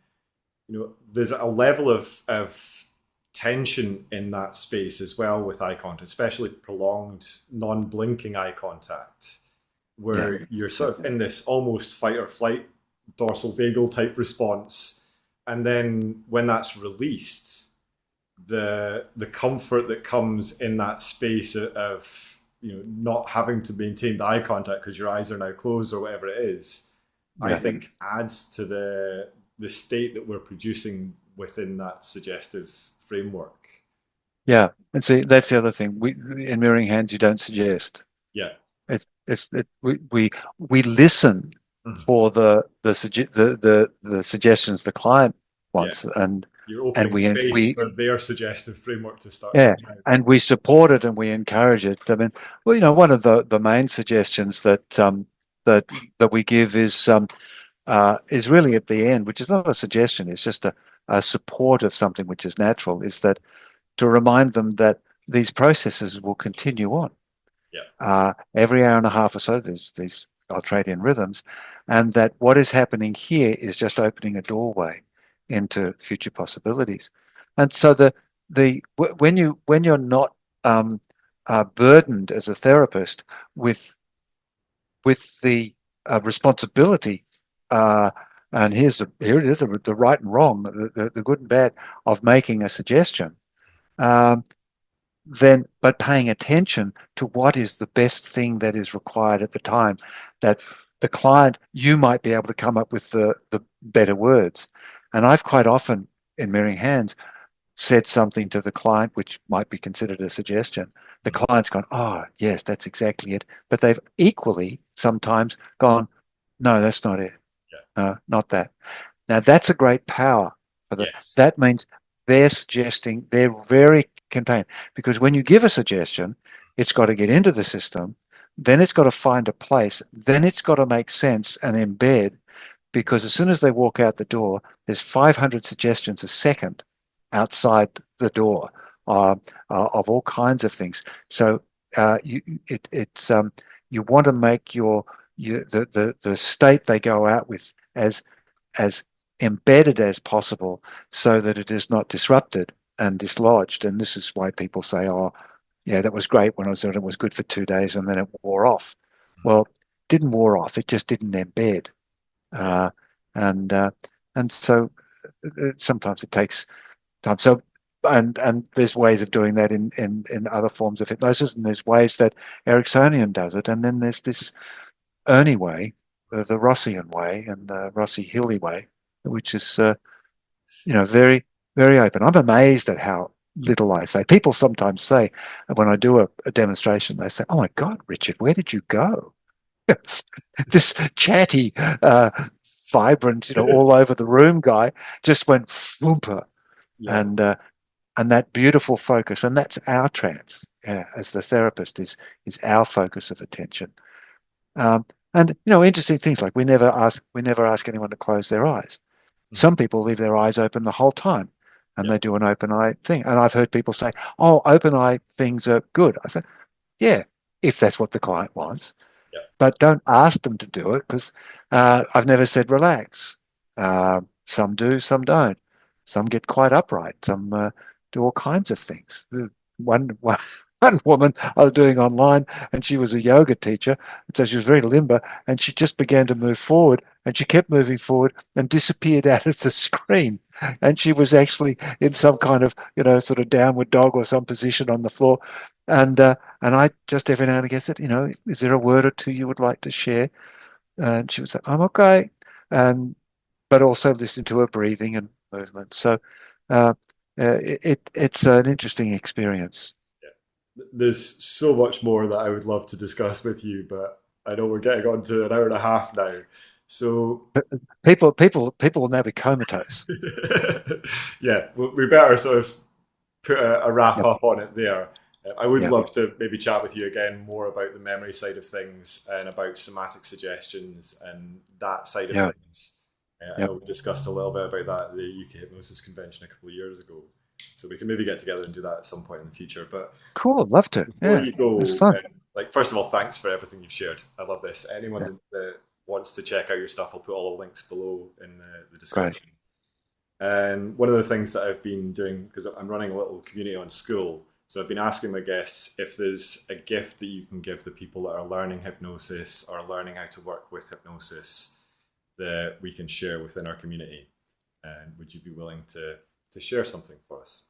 you know, there's a level of tension in that space as well with eye contact, especially prolonged, non-blinking eye contact, Yeah. where you're sort of in this almost fight or flight dorsal vagal type response, and then when that's released, the comfort that comes in that space of you know not having to maintain the eye contact because your eyes are now closed or whatever it is, I Yeah. think adds to the state that we're producing within that suggestive framework. Yeah. And see, that's the other thing. In mirroring hands, you don't suggest. Yeah. We listen Mhm. for the suggestions the client Yeah. wants, and You're and opening we space we for their suggestive framework to start yeah, coming out. and we support it and we encourage it. I mean, well, one of the main suggestions that that we give is really at the end, which is not a suggestion. It's just a support of something which is natural. Is that to remind them that these processes will continue on. Yeah. Every hour and a half or so, there's these ultradian rhythms, and that what is happening here is just opening a doorway into future possibilities. And so when you're not burdened as a therapist with the responsibility, uh, and here it is, the right and wrong, the good and bad of making a suggestion. Um, then but paying attention to what is the best thing that is required at the time, that the client, you might be able to come up with the better words. And I've quite often in mirroring hands said something to the client which might be considered a suggestion. The Mhm. client's gone, oh yes, that's exactly it, but they've equally sometimes gone, no, that's not it. Yeah. No, not that. Now that's a great power for Yes. that means they're suggesting, they're very contained, because when you give a suggestion, it's got to get into the system, then it's got to find a place, then it's got to make sense and embed, because as soon as they walk out the door, there's 500 suggestions a second outside the door, of all kinds of things. So it's you want to make the state they go out with as embedded as possible so that it is not disrupted and dislodged. And this is why people say, oh, yeah, that was great when I was doing it. It was good for 2 days and then it wore off. Well, it didn't wore off. It just didn't embed. Yeah. Uh, and uh, and so sometimes it takes time. So and there's ways of doing that in other forms of hypnosis, and there's ways that Ericksonian does it, and then there's this Ernie way, the Rossian way, and the Rossi Hilly way, which is very very open. I'm amazed at how little I say. People sometimes say when I do a demonstration, they say, "Oh my God, Richard, where did you go?" This chatty, vibrant, all over the room guy just went whoomper, Yeah. and uh, and that beautiful focus, and that's our trance. Yeah, as the therapist is our focus of attention. And interesting things like we never ask anyone to close their eyes. Mhm. Some people leave their eyes open the whole time, and Yeah. they do an open eye thing. And I've heard people say, "Oh, open eye things are good." I said, "Yeah, if that's what the client wants." Yeah. But don't ask them to do it, because I've never said relax. Some do, some don't. Some get quite upright. Some do all kinds of things. One one woman I was doing online, and she was a yoga teacher, so she was very limber, and she just began to move forward, and she kept moving forward and disappeared out of the screen. And she was actually in some kind of sort of downward dog or some position on the floor, and I just every now and again said, is there a word or two you would like to share? And she would say, I'm okay. And but also listening to her breathing and movement. So uh, it's an interesting experience. There's so much more that I would love to discuss with you, but I know we're getting on to an hour and a half now. So, People will now be comatose. yeah, we better sort of put a wrap Yep. up on it there. I would Yeah. love to maybe chat with you again more about the memory side of things and about somatic suggestions and that side of Yeah. things. I Yep. know we discussed a little bit about that at the UK Hypnosis Convention a couple of years ago. So we can maybe get together and do that at some point in the future. But Cool. Love to. before Yeah. you It's go, fun. like first of all, thanks for everything you've shared. I love this. Yeah. Anyone that wants to check out your stuff, I'll put all the links below in the Great. description. And one of the things that I've been doing, because I'm running a little community on school, so I've been asking my guests if there's a gift that you can give the people that are learning hypnosis or learning how to work with hypnosis that we can share within our community. And would you be willing to share something for us?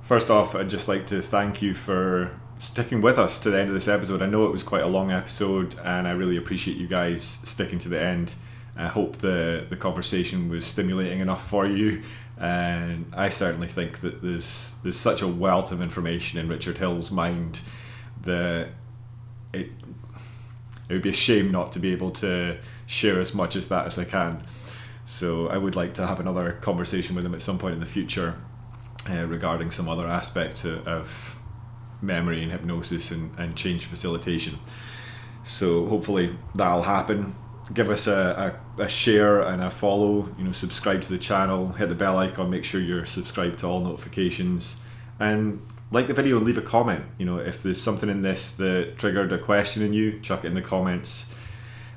First off, I'd just like to thank you for sticking with us to the end of this episode. I know it was quite a long episode, and I really appreciate you guys sticking to the end. I hope the conversation was stimulating enough for you, and I certainly think that there's such a wealth of information in Richard Hill's mind that it would be a shame not to be able to share as much as that as I can. So I would like to have another conversation with him at some point in the future regarding some other aspects of memory and hypnosis and change facilitation. So hopefully that'll happen. Give us a share and a follow, subscribe to the channel, hit the bell icon, make sure you're subscribed to all notifications, and like the video and leave a comment. If there's something in this that triggered a question in you, chuck it in the comments.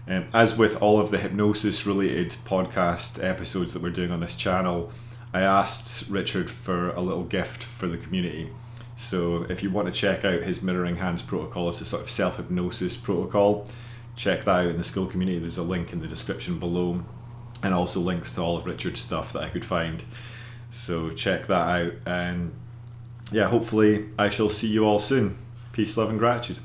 As with all of the hypnosis related podcast episodes that we're doing on this channel, I asked Richard for a little gift for the community. So if you want to check out his mirroring hands protocol, it's a sort of self-hypnosis protocol. Check that out in the school community. There's a link in the description below, and also links to all of Richard's stuff that I could find. So check that out, and yeah, hopefully I shall see you all soon. Peace, love, and gratitude.